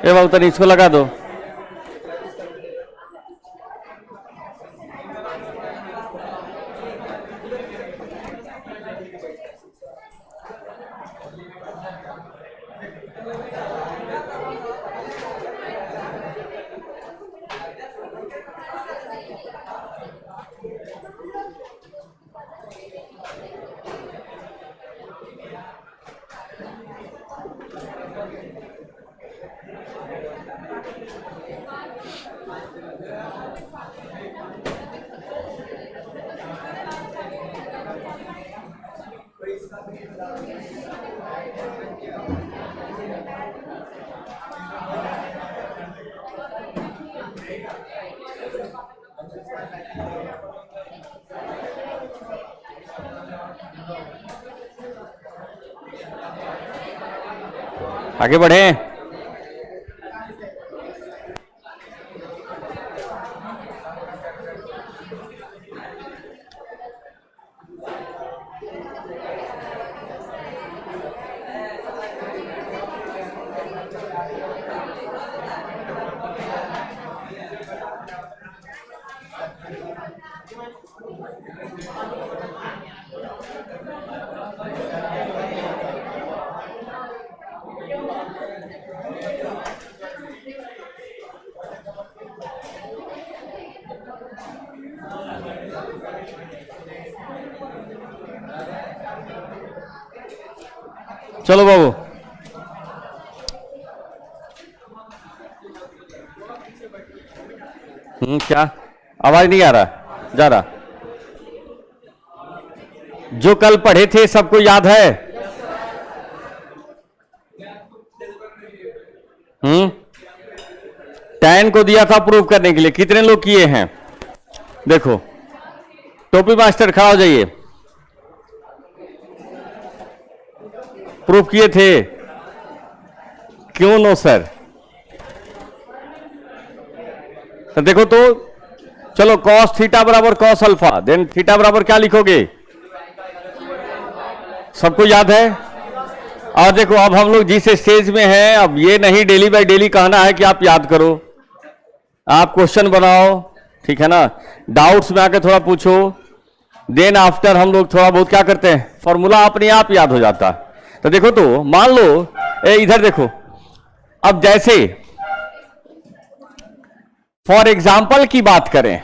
ए बाबू तनी इसको लगा दो। आगे बढ़े। चलो बाबू, क्या आवाज नहीं आ रहा जा रहा? जो कल पढ़े थे सबको याद है? 10 को दिया था प्रूव करने के लिए, कितने लोग किए हैं? देखो टोपी मास्टर खड़ा हो जाइए। प्रूफ किए थे? क्यों नो सर? तो देखो तो चलो कॉस थीटा बराबर कॉस अल्फा, देन थीटा बराबर क्या लिखोगे? सबको याद है? और देखो अब हम लोग जिस स्टेज में हैं, अब ये नहीं डेली बाय डेली कहना है कि आप याद करो, आप क्वेश्चन बनाओ, ठीक है ना? डाउट्स में आके थोड़ा पूछो, देन आफ्टर हम लोग थोड़ा बहुत क्या करते हैं, फॉर्मूला अपने आप याद हो जाता है। तो देखो तो मान लो इधर देखो, अब जैसे फॉर एग्जाम्पल की बात करें,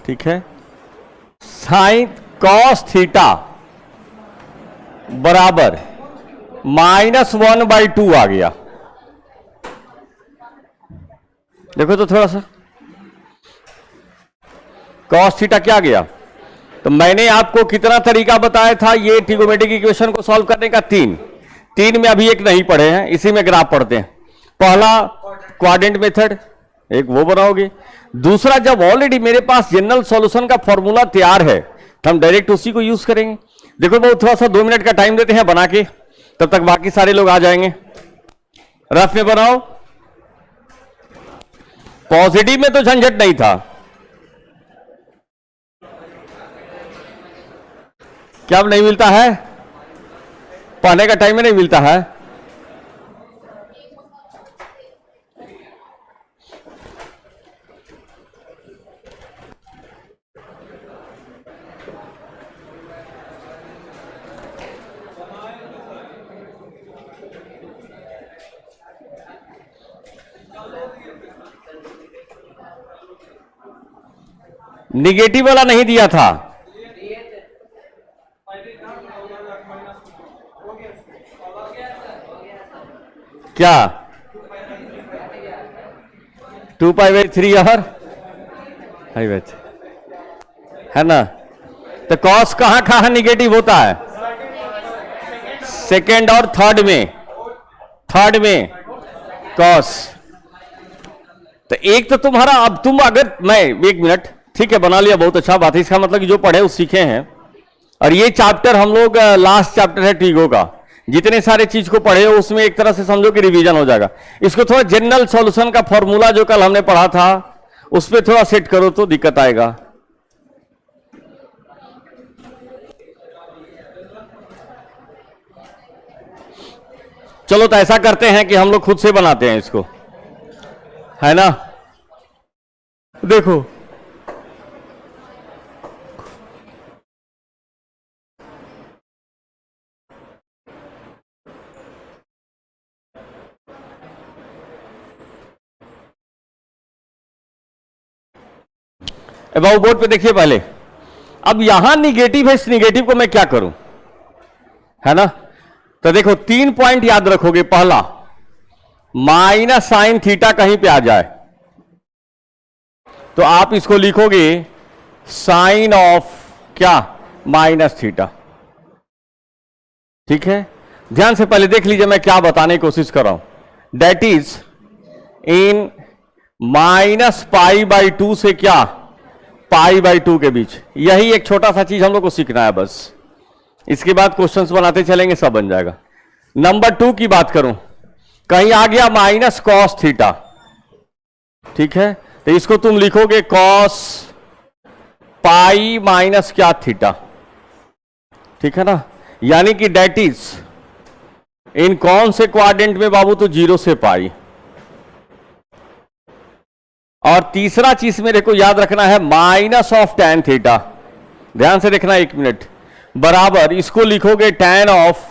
ठीक है, साइन कॉस थीटा बराबर -1/2 आ गया। देखो तो थोड़ा सा कॉस थीटा क्या गया? तो मैंने आपको कितना तरीका बताया था ये ट्रिगोनोमेट्रिक इक्वेशन को सॉल्व करने का? 3 में अभी एक नहीं पढ़े हैं, इसी में ग्राफ पढ़ते हैं। पहला क्वाड्रेंट मेथड, एक वो बनाओगे। दूसरा, जब ऑलरेडी मेरे पास जनरल सॉल्यूशन का फॉर्मूला तैयार है तो हम डायरेक्ट उसी को यूज करेंगे। देखो बहुत थोड़ा सा 2 मिनट का टाइम देते हैं बना के, तब तक बाकी सारे लोग आ जाएंगे। रफ में बनाओ। पॉजिटिव में तो झंझट नहीं था, क्या अब नहीं मिलता है? पढ़ने का टाइम में नहीं मिलता है? निगेटिव वाला नहीं दिया था क्या? 2π/3 और है ना? तो कॉस कहां कहां निगेटिव होता है? सेकेंड और थर्ड में कॉस। तो एक तो तुम्हारा, अब तुम अगर मैं 1 मिनट, ठीक है बना लिया, बहुत अच्छा बात है। इसका मतलब कि जो पढ़े वो सीखे हैं। और ये चैप्टर हम लोग लास्ट चैप्टर है ट्रिगो का, जितने सारे चीज को पढ़े हो उसमें एक तरह से समझो कि रिवीजन हो जाएगा। इसको थोड़ा जनरल सॉल्यूशन का फॉर्मूला जो कल हमने पढ़ा था उस पर थोड़ा सेट करो तो दिक्कत आएगा। चलो तो ऐसा करते हैं कि हम लोग खुद से बनाते हैं इसको, है ना। देखो अबाउट बोर्ड पे देखिए पहले। अब यहां निगेटिव है, इस निगेटिव को मैं क्या करूं, है ना। तो देखो 3 पॉइंट याद रखोगे। पहला, माइनस साइन थीटा कहीं पे आ जाए तो आप इसको लिखोगे साइन ऑफ क्या, माइनस थीटा। ठीक है, ध्यान से पहले देख लीजिए मैं क्या बताने की कोशिश कर रहा हूं। दैट इज इन -π/2 से क्या, π/2 के बीच। यही एक छोटा सा चीज हम लोग को सीखना है बस। इसके बाद क्वेश्चंस बनाते चलेंगे, सब बन जाएगा। नंबर 2 की बात करूं, कहीं आ गया माइनस कॉस थीटा। ठीक है, तो इसको तुम लिखोगे कॉस पाई माइनस क्या थीटा। ठीक है ना, यानी कि डेट इज इन कौन से क्वाड्रेंट में बाबू, तो 0 से पाई। और तीसरा चीज मेरे को याद रखना है माइनस ऑफ टैन थीटा। ध्यान से देखना, 1 मिनट, बराबर इसको लिखोगे टैन ऑफ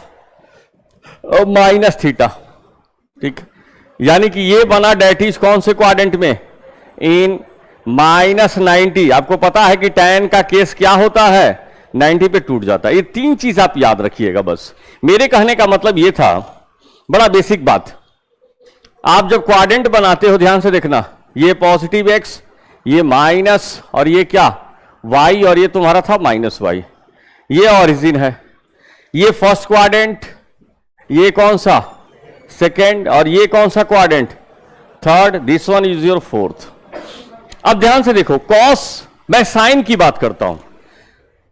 माइनस थीटा। ठीक, यानी कि ये बना डेट इज कौन से क्वाड्रेंट में, इन -90। आपको पता है कि टैन का केस क्या होता है, 90 पे टूट जाता है। ये 3 चीज आप याद रखिएगा बस। मेरे कहने का मतलब ये था, बड़ा बेसिक बात। आप जब क्वाड्रेंट बनाते हो ध्यान से देखना, ये पॉजिटिव x, ये माइनस, और ये क्या y, और ये तुम्हारा था -y। ये ऑरिजिन है, ये फर्स्ट क्वाड्रेंट, ये कौन सा सेकेंड, और ये कौन सा quadrant third, this one is your fourth. अब ध्यान से देखो, कॉस, मैं साइन की बात करता हूं।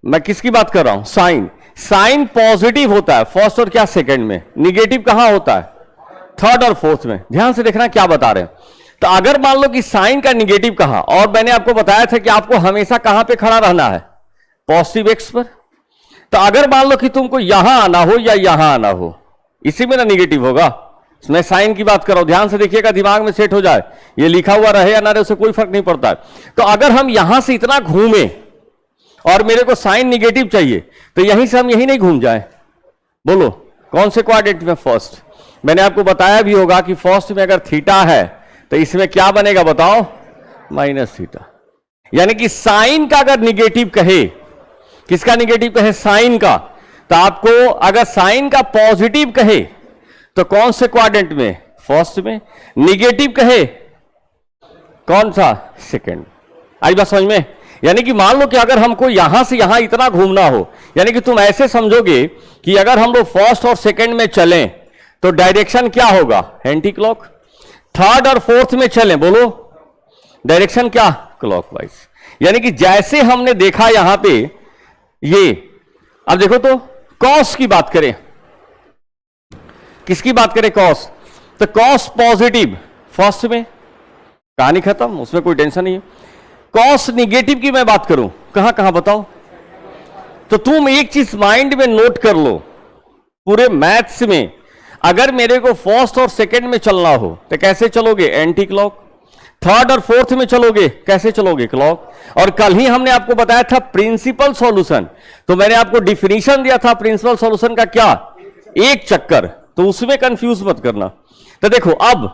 मैं किसकी बात कर रहा हूं, साइन। साइन पॉजिटिव होता है फर्स्ट और क्या सेकेंड में, निगेटिव कहां होता है, थर्ड और फोर्थ में। ध्यान से देखना क्या बता रहे हैं। तो अगर मान लो कि साइन का निगेटिव कहां, और मैंने आपको बताया था कि आपको हमेशा कहां पे खड़ा रहना है, पॉजिटिव एक्स पर। तो अगर मान लो कि तुमको यहां आना हो या यहां आना हो, इसी में ना निगेटिव होगा। मैं साइन की बात कर रहा हूं, ध्यान से देखिएगा, दिमाग में सेट हो जाए। ये लिखा हुआ रहे या ना रहे उससे कोई फर्क नहीं पड़ता है। तो अगर हम यहां से इतना घूमे और मेरे को साइन निगेटिव चाहिए, तो यहीं से हम यहीं नहीं घूम जाए। बोलो कौन से क्वाड्रेंट में, फर्स्ट। मैंने आपको बताया भी होगा कि फर्स्ट में अगर थीटा है तो इसमें क्या बनेगा बताओ, माइनस थीटा। यानी कि साइन का अगर निगेटिव कहे, किसका निगेटिव कहे, साइन का, तो आपको अगर साइन का पॉजिटिव कहे तो कौन से क्वाड्रेंट में, फर्स्ट में। निगेटिव कहे कौन सा, सेकंड। आई बात समझ में। यानी कि मान लो कि अगर हमको यहां से यहां इतना घूमना हो, यानी कि तुम ऐसे समझोगे कि अगर हम लोग फर्स्ट और सेकंड में चलें तो डायरेक्शन क्या होगा, एंटी क्लॉक। थर्ड और फोर्थ में चलें, बोलो डायरेक्शन क्या, क्लॉकवाइज। यानी कि जैसे हमने देखा यहां पे ये। अब देखो तो कॉस की बात करें, किसकी बात करें, कॉस। तो कॉस पॉजिटिव फर्स्ट में, कहानी खत्म, उसमें कोई टेंशन नहीं है। कॉस निगेटिव की मैं बात करूं, कहां कहां बताओ। तो तुम एक चीज माइंड में नोट कर लो, पूरे मैथ्स में अगर मेरे को फर्स्ट और सेकंड में चलना हो तो कैसे चलोगे, एंटी क्लॉक। थर्ड और फोर्थ में चलोगे, कैसे चलोगे, क्लॉक। और कल ही हमने आपको बताया था प्रिंसिपल सॉल्यूशन, तो मैंने आपको डिफिनीशन दिया था प्रिंसिपल सॉल्यूशन का, क्या, एक चक्कर। तो उसमें कंफ्यूज मत करना। तो देखो अब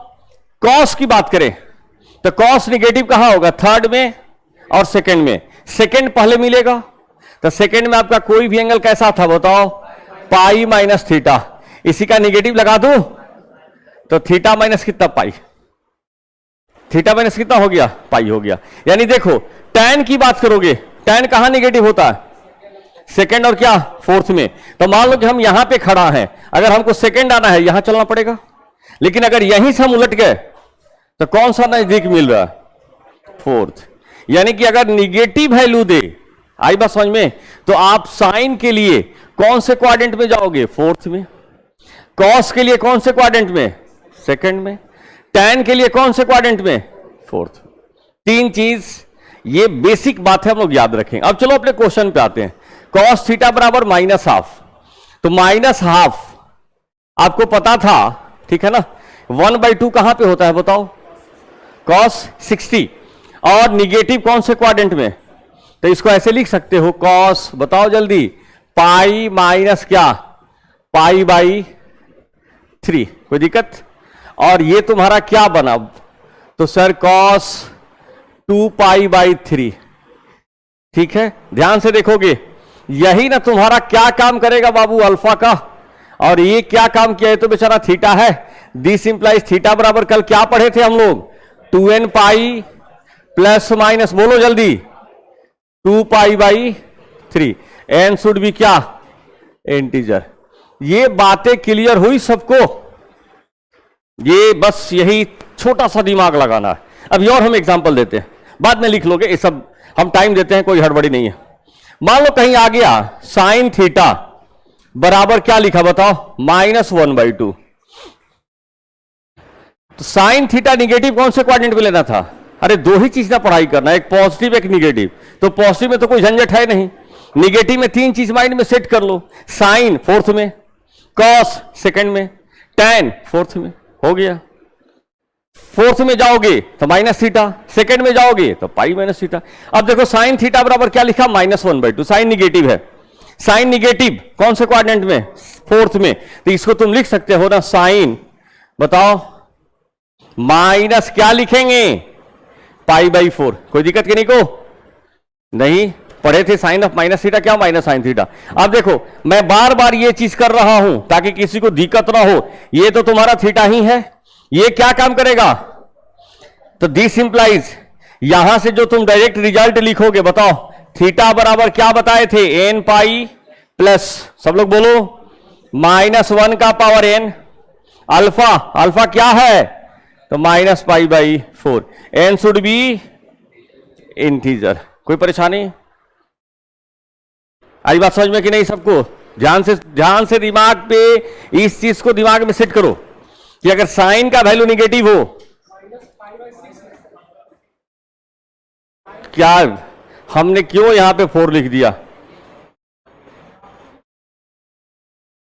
कॉस की बात करें तो कॉस निगेटिव कहां होगा, थर्ड में और सेकंड में। सेकंड पहले मिलेगा, तो सेकंड में आपका कोई भी एंगल कैसा था बताओ, पाई माइनस थीटा। इसी का निगेटिव लगा दूं तो थीटा माइनस कितना, पाई। थीटा माइनस कितना हो गया, पाई हो गया। यानी देखो टैन की बात करोगे, टैन कहां निगेटिव होता है, सेकंड और क्या, फोर्थ में। तो मान लो कि हम यहां पे खड़ा हैं, अगर हमको सेकंड आना है यहां चलना पड़ेगा। लेकिन अगर यहीं से हम उलट गए तो कौन सा नजदीक मिल रहा है, फोर्थ। यानी कि अगर निगेटिव वैल्यू दे, आई बात समझ में, तो आप साइन के लिए कौन से क्वाड्रेंट में जाओगे, फोर्थ में। कॉस के लिए कौन से क्वाड्रेंट में, सेकंड में। टैन के लिए कौन से क्वाड्रेंट में, फोर्थ। 3 चीज, ये बेसिक बात है, हम लोग याद रखेंगे। अब चलो अपने क्वेश्चन पे आते हैं। कॉस थीटा बराबर -½ तो -½ आपको पता था ठीक है ना। 1/2 कहां पे होता है बताओ, cos 60, और निगेटिव कौन से क्वाड्रेंट में, तो इसको ऐसे लिख सकते हो cos, बताओ जल्दी, पाई माइनस क्या, पाई/3, कोई दिक्कत। और ये तुम्हारा क्या बना, तो सर cos 2π/3, ठीक है। ध्यान से देखोगे, यही ना तुम्हारा क्या काम करेगा बाबू, अल्फा का, और ये क्या काम किया है, तो बेचारा थीटा है। दिस इंप्लाइज थीटा बराबर कल क्या पढ़े थे हम लोग, 2nπ प्लस माइनस, बोलो जल्दी, 2π/3, एन शुड भी क्या, इंटीजर। ये बातें क्लियर हुई सबको, ये बस यही छोटा सा दिमाग लगाना है। अभी और हम एग्जांपल देते हैं, बाद में लिख लोगे, ये सब हम टाइम देते हैं, कोई हड़बड़ी नहीं है। मान लो कहीं आ गया साइन थीटा बराबर क्या लिखा बताओ, -1/2, तो साइन थीटा निगेटिव कौन से क्वाड्रेंट में लेना था, अरे दो ही चीज ना पढ़ाई करना, एक पॉजिटिव एक निगेटिव, तो पॉजिटिव में तो कोई झंझट है नहीं, निगेटिव में 3 चीज माइंड में सेट कर लो, साइन फोर्थ में, कॉस सेकंड में, टैन फोर्थ में, हो गया। फोर्थ में जाओगे तो माइनस थीटा, सेकंड में जाओगे तो पाई माइनस थीटा। अब देखो साइन थीटा बराबर क्या लिखा, -1/2, साइन निगेटिव है, साइन निगेटिव कौन से क्वाड्रेंट में, फोर्थ में, तो इसको तुम लिख सकते हो ना साइन, बताओ माइनस क्या लिखेंगे, π/4, कोई दिक्कत कि नहीं को, नहीं पढ़े थे साइन ऑफ माइनस थीटा क्या, माइनस साइन थीटा। अब देखो मैं बार बार ये चीज कर रहा हूं ताकि किसी को दिक्कत ना हो, ये तो तुम्हारा थीटा ही है, ये क्या काम करेगा, तो दिस इंप्लाइज, यहां से जो तुम डायरेक्ट रिजल्ट लिखोगे, बताओ थीटा बराबर क्या बताए थे, nπ प्लस, सब लोग बोलो, -1 का पावर n, अल्फा, अल्फा क्या है, तो -π/4, n शुड बी इंटीजर। कोई परेशानी, आज बात समझ में कि नहीं सबको, ध्यान से दिमाग पे इस चीज को दिमाग में सेट करो कि अगर साइन का वैल्यू निगेटिव हो, क्या हमने क्यों यहां पे 4 लिख दिया,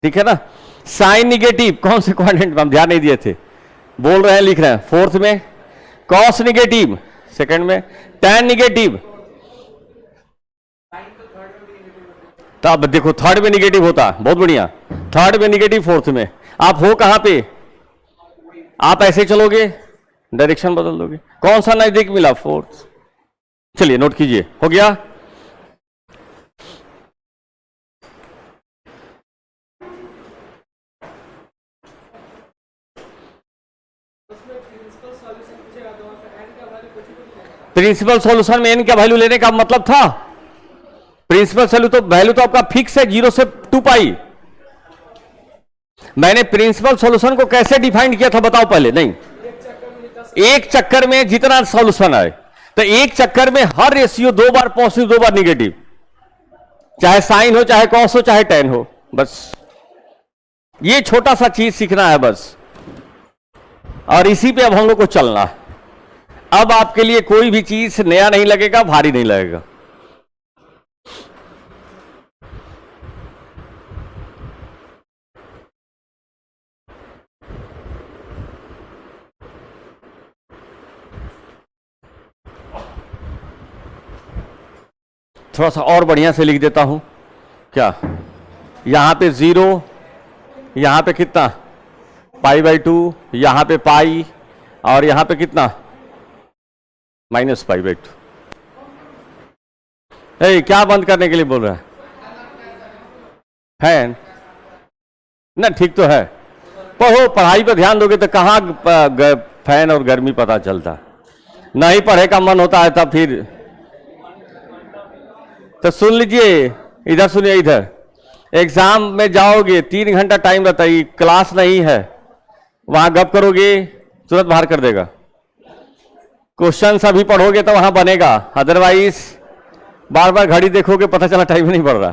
ठीक है ना। साइन निगेटिव कौन से क्वाड्रेंट में, हम ध्यान नहीं दिए थे, बोल रहे हैं लिख रहे हैं, फोर्थ में, कॉस निगेटिव सेकंड में, टैन निगेटिव, तो अब देखो थर्ड में निगेटिव होता, बहुत बढ़िया, थर्ड में निगेटिव, फोर्थ में, आप हो कहां पे, आप ऐसे चलोगे, डायरेक्शन बदल दोगे, कौन सा नजदीक मिला, फोर्थ, चलिए नोट कीजिए, हो गया। प्रिंसिपल सॉल्यूशन में n का वैल्यू लेने का मतलब था, प्रिंसिपल वैल्यू तो आपका फिक्स है 0 से 2π। मैंने प्रिंसिपल सॉल्यूशन को कैसे डिफाइन किया था बताओ पहले, नहीं एक चक्कर में जितना सॉल्यूशन आए, तो एक चक्कर में हर रेशियो 2 बार पॉजिटिव 2 बार निगेटिव, चाहे साइन हो चाहे कॉस हो चाहे टैन हो, बस ये छोटा सा चीज सीखना है बस, और इसी पे अब हम लोग को चलना है। अब आपके लिए कोई भी चीज नया नहीं लगेगा, भारी नहीं लगेगा। थोड़ा सा और बढ़िया से लिख देता हूं, क्या यहां पे 0, यहां पे कितना π/2, यहां पे पाई, और यहां पे कितना -π/2। क्या बंद करने के लिए बोल रहा है ना, ठीक तो है, पढ़ो, पढ़ाई पर ध्यान दोगे तो कहां फैन और गर्मी पता चलता, नहीं पढ़े का मन होता है तब फिर, तो सुन लीजिए, इधर सुनिए, इधर एग्जाम में जाओगे 3 घंटा टाइम रहता है, क्लास नहीं है, वहां गप करोगे तुरंत बाहर कर देगा, क्वेश्चन अभी पढ़ोगे तो वहां बनेगा, अदरवाइज बार बार घड़ी देखोगे पता चला टाइम ही नहीं पड़ रहा।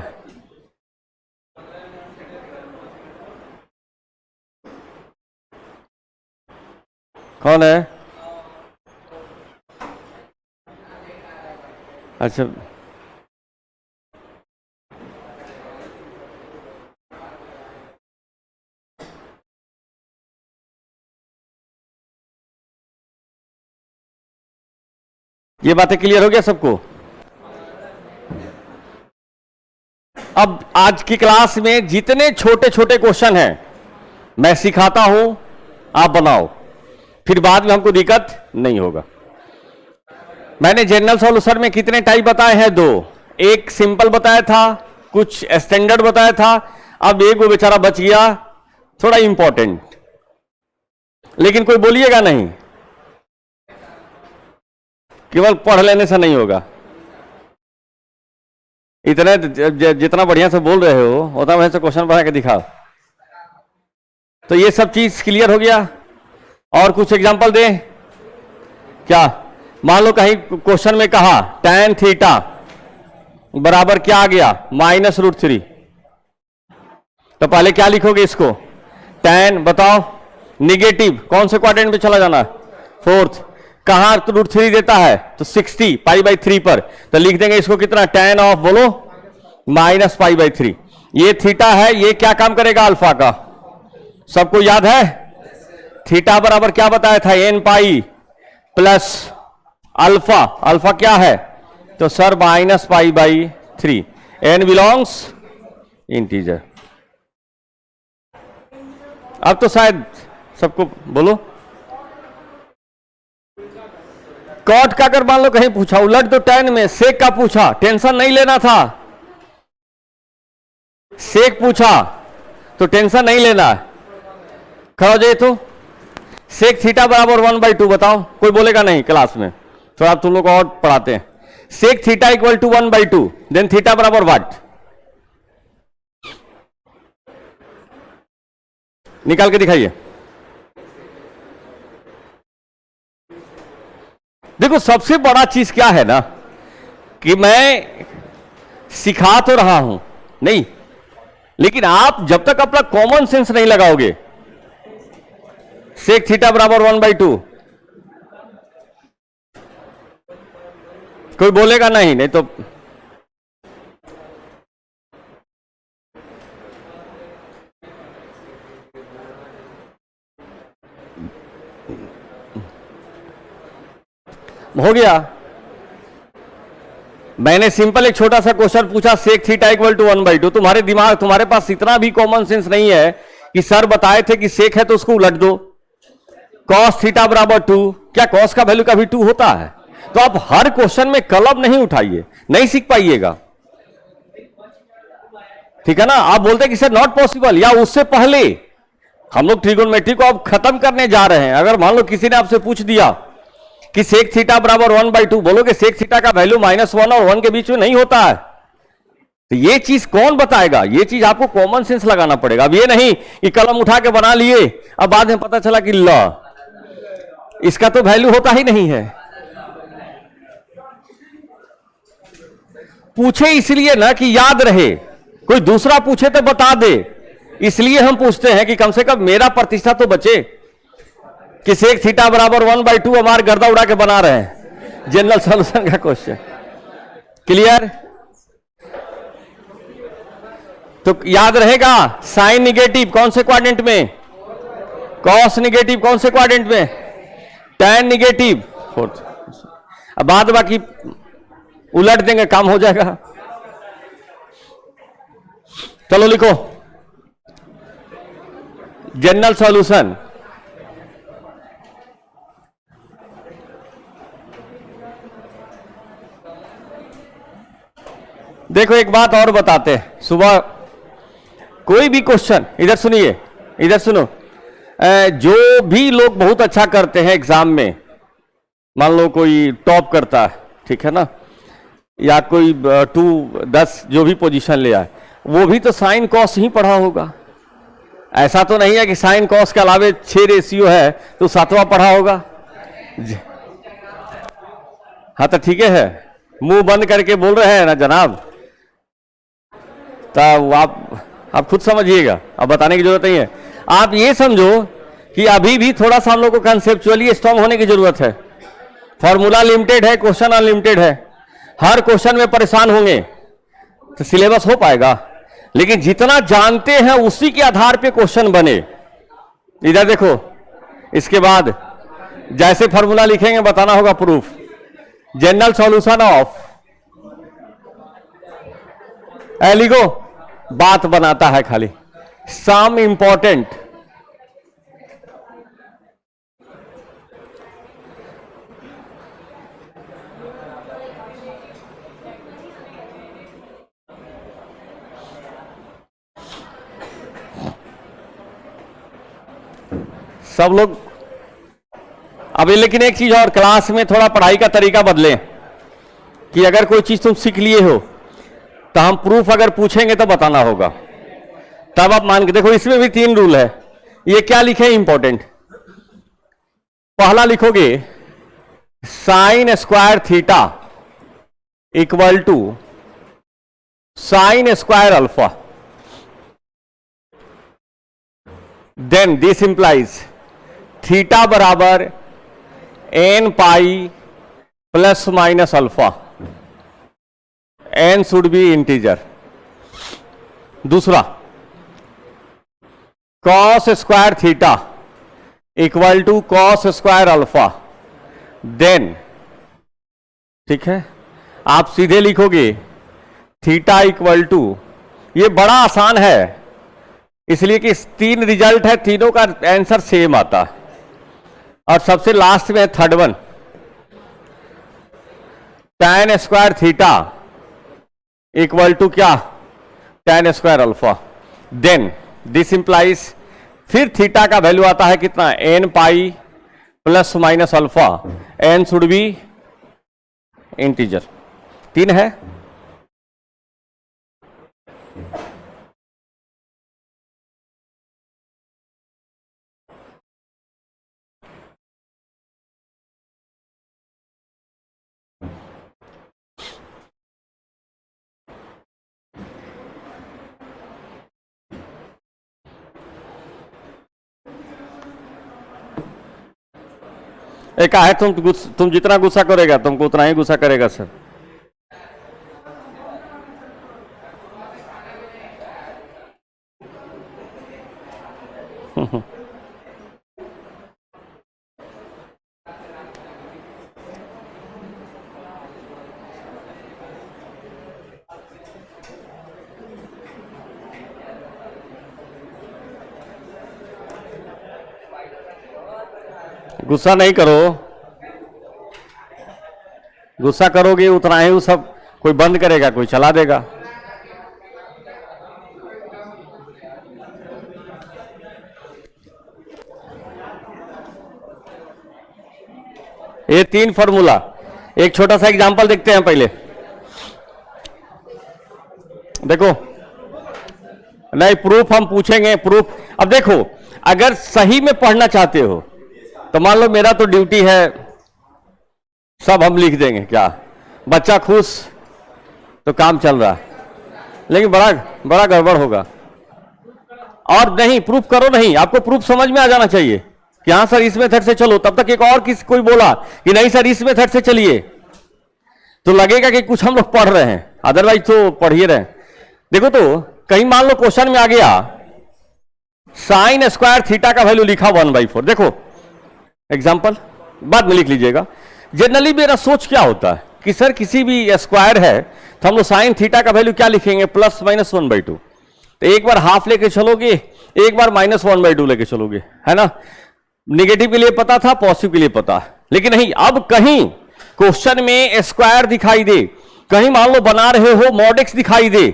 कौन है, अच्छा ये बातें क्लियर हो गया सबको? अब आज की क्लास में जितने छोटे छोटे क्वेश्चन हैं मैं सिखाता हूं, आप बनाओ, फिर बाद में हमको दिक्कत नहीं होगा। मैंने जनरल सॉल्यूशन में कितने टाइप बताए हैं? 2। एक सिंपल बताया था, कुछ स्टैंडर्ड बताया था, अब एक वो बेचारा बच गया थोड़ा इंपॉर्टेंट, लेकिन कोई बोलिएगा नहीं, केवल पढ़ लेने से नहीं होगा। इतने जितना बढ़िया से बोल रहे हो उतना बढ़िया से क्वेश्चन बना के दिखाओ। तो ये सब चीज क्लियर हो गया। और कुछ एग्जांपल दें क्या? मान लो कहीं क्वेश्चन में कहा tan थीटा बराबर क्या आ गया? -√3। तो पहले क्या लिखोगे इसको? tan, बताओ निगेटिव कौन से क्वाड्रेंट पे चला जाना? 4th। कहां √3 देता है? तो 60 π/3 पर, तो लिख देंगे इसको कितना? tan ऑफ, बोलो, -π/3। ये थीटा है, ये क्या काम करेगा? अल्फा का। सबको याद है? थीटा बराबर क्या बताया था? n pi plus alpha. Alpha क्या है? तो सर -π/3। n belongs integer. अब तो शायद सबको, बोलो, कॉट का अगर मान लो कहीं पूछा, उलट दो tan में, सेक का पूछा, टेंशन नहीं लेना था। सेक पूछा तो टेंशन नहीं लेना है। खड़ा हो जाइए। तो सेक थीटा बराबर 1/2 बताओ, कोई बोलेगा नहीं क्लास में, थोड़ा तुम लोग और पढ़ाते हैं। Sec theta equal to 1/2, then theta बराबर व्हाट? निकाल के दिखाइए। देखो सबसे बड़ा चीज क्या है ना, कि मैं सिखा तो रहा हूं नहीं, लेकिन आप जब तक अपना कॉमन सेंस नहीं लगाओगे, सेक थीटा बराबर 1/2, कोई बोलेगा नहीं तो हो गया। मैंने सिंपल एक छोटा सा क्वेश्चन पूछा, सेक थीटा इक्वल टू 1/2। तुम्हारे पास इतना भी कॉमन सेंस नहीं है कि सर बताए थे कि सेक है तो उसको उलट दो। कॉस थीटा बराबर 2, क्या कॉस का वैल्यू कभी 2 होता है? तो आप हर क्वेश्चन में कलम नहीं उठाइए, नहीं सीख पाइएगा, ठीक है ना। आप बोलते हैं कि सर नॉट पॉसिबल, या उससे पहले हम लोग ट्रिगोनोमेट्री को अब खत्म करने जा रहे हैं। अगर मान लो किसी ने आपसे पूछ दिया कि सेक थीटा बराबर 1/2, बोलोगे सेक थीटा का वैल्यू -1 और 1 के बीच में नहीं होता है। तो ये चीज कौन बताएगा? ये चीज आपको कॉमन सेंस लगाना पड़ेगा। अब ये नहीं कि कलम उठा के बना लिए, अब बाद में पता चला कि ला इसका तो वैल्यू होता ही नहीं है। पूछे इसलिए ना कि याद रहे, कोई दूसरा पूछे तो बता दे, इसलिए हम पूछते हैं कि कम से कम मेरा प्रतिष्ठा तो बचे कि सेक थीटा बराबर 1/2 हमारे गर्दा उड़ा के बना रहे हैं जनरल सॉल्यूशन का क्वेश्चन। क्लियर? तो याद रहेगा, साइन निगेटिव कौन से क्वाड्रेंट में? कॉस निगेटिव कौन से क्वाड्रेंट में? Tan negative 4th। अब बाद बाकी उलट देंगे, काम हो जाएगा। चलो लिखो जनरल सॉल्यूशन। देखो एक बात और बताते हैं, सुबह कोई भी क्वेश्चन, इधर सुनिए, इधर सुनो, जो भी लोग बहुत अच्छा करते हैं एग्जाम में, मान लो कोई टॉप करता है, ठीक है ना, या कोई 2-10 जो भी पोजीशन ले आए, वो भी तो साइन कॉस ही पढ़ा होगा। ऐसा तो नहीं है कि साइन कॉस के अलावे 6 रेशियो है तो 7वां पढ़ा होगा। हाँ तो ठीक है, मुंह बंद करके बोल रहे हैं ना जनाब, तो आप खुद समझिएगा, अब बताने की जरूरत नहीं है। आप ये समझो कि अभी भी थोड़ा सा हम लोग को कंसेप्चुअली स्ट्रांग होने की जरूरत है। फॉर्मूला लिमिटेड है, क्वेश्चन अनलिमिटेड है, हर क्वेश्चन में परेशान होंगे तो सिलेबस हो पाएगा, लेकिन जितना जानते हैं उसी के आधार पे क्वेश्चन बने। इधर देखो, इसके बाद जैसे फॉर्मूला लिखेंगे बताना होगा प्रूफ, जनरल सॉल्यूशन ऑफ एलिगो बात बनाता है खाली, सम इंपॉर्टेंट सब लोग अभी, लेकिन एक चीज और, क्लास में थोड़ा पढ़ाई का तरीका बदले कि अगर कोई चीज तुम सीख लिए हो तो हम प्रूफ अगर पूछेंगे तो बताना होगा, तब आप मान के देखो। इसमें भी 3 रूल है। ये क्या लिखे इंपॉर्टेंट, पहला लिखोगे sine square theta equal to sine square alpha, then this implies theta बराबर n pi plus minus alpha, n should be integer. दूसरा cos square theta equal to cos square alpha, then ठीक है, आप सीधे लिखोगे theta equal to, ये बड़ा आसान है इसलिए कि 3 रिजल्ट है, तीनों का आंसर सेम आता है। और सबसे लास्ट में third one, tan square theta equal to क्या, tan square alpha, then this implies, फिर थीटा का वैल्यू आता है कितना, n pi plus minus alpha, n should be integer. 3 है। एक है, तुम जितना गुस्सा करेगा तुमको उतना ही गुस्सा करेगा सर। गुस्सा नहीं करो, गुस्सा करोगे उतना ही वो सब कोई बंद करेगा, कोई चला देगा। ये 3 फॉर्मूला, एक छोटा सा एग्जांपल देखते हैं पहले। देखो, नहीं प्रूफ हम पूछेंगे, प्रूफ। अब देखो, अगर सही में पढ़ना चाहते हो तो मान लो मेरा तो ड्यूटी है, सब हम लिख देंगे, क्या बच्चा खुश तो काम चल रहा है, लेकिन बड़ा गड़बड़ होगा। और नहीं, प्रूफ करो नहीं, आपको प्रूफ समझ में आ जाना चाहिए कि हाँ सर इस मेथड से चलो। तब तक एक और कोई बोला कि नहीं सर इस मेथड से चलिए, तो लगेगा कि कुछ हम लोग पढ़ रहे हैं, अदरवाइज तो पढ़ ही रहे हैं। देखो तो कहीं मान लो क्वेश्चन में आ गया साइन स्क्वायर थीटा का वैल्यू लिखा 1/4। देखो एग्जाम्पल बाद में लिख लीजिएगा। जनरली मेरा सोच क्या होता है कि सर किसी भी स्क्वायर है तो हम लोग साइन थीटा का वैल्यू क्या लिखेंगे, प्लस माइनस 1/2। तो एक बार हाफ लेके चलोगे, एक बार माइनस 1/2 लेके चलोगे, है ना। निगेटिव के लिए पता था, पॉजिटिव के लिए पता है, लेकिन नहीं, अब कहीं क्वेश्चन में स्क्वायर दिखाई दे, कहीं मान लो बना रहे हो मॉड एक्स दिखाई दे,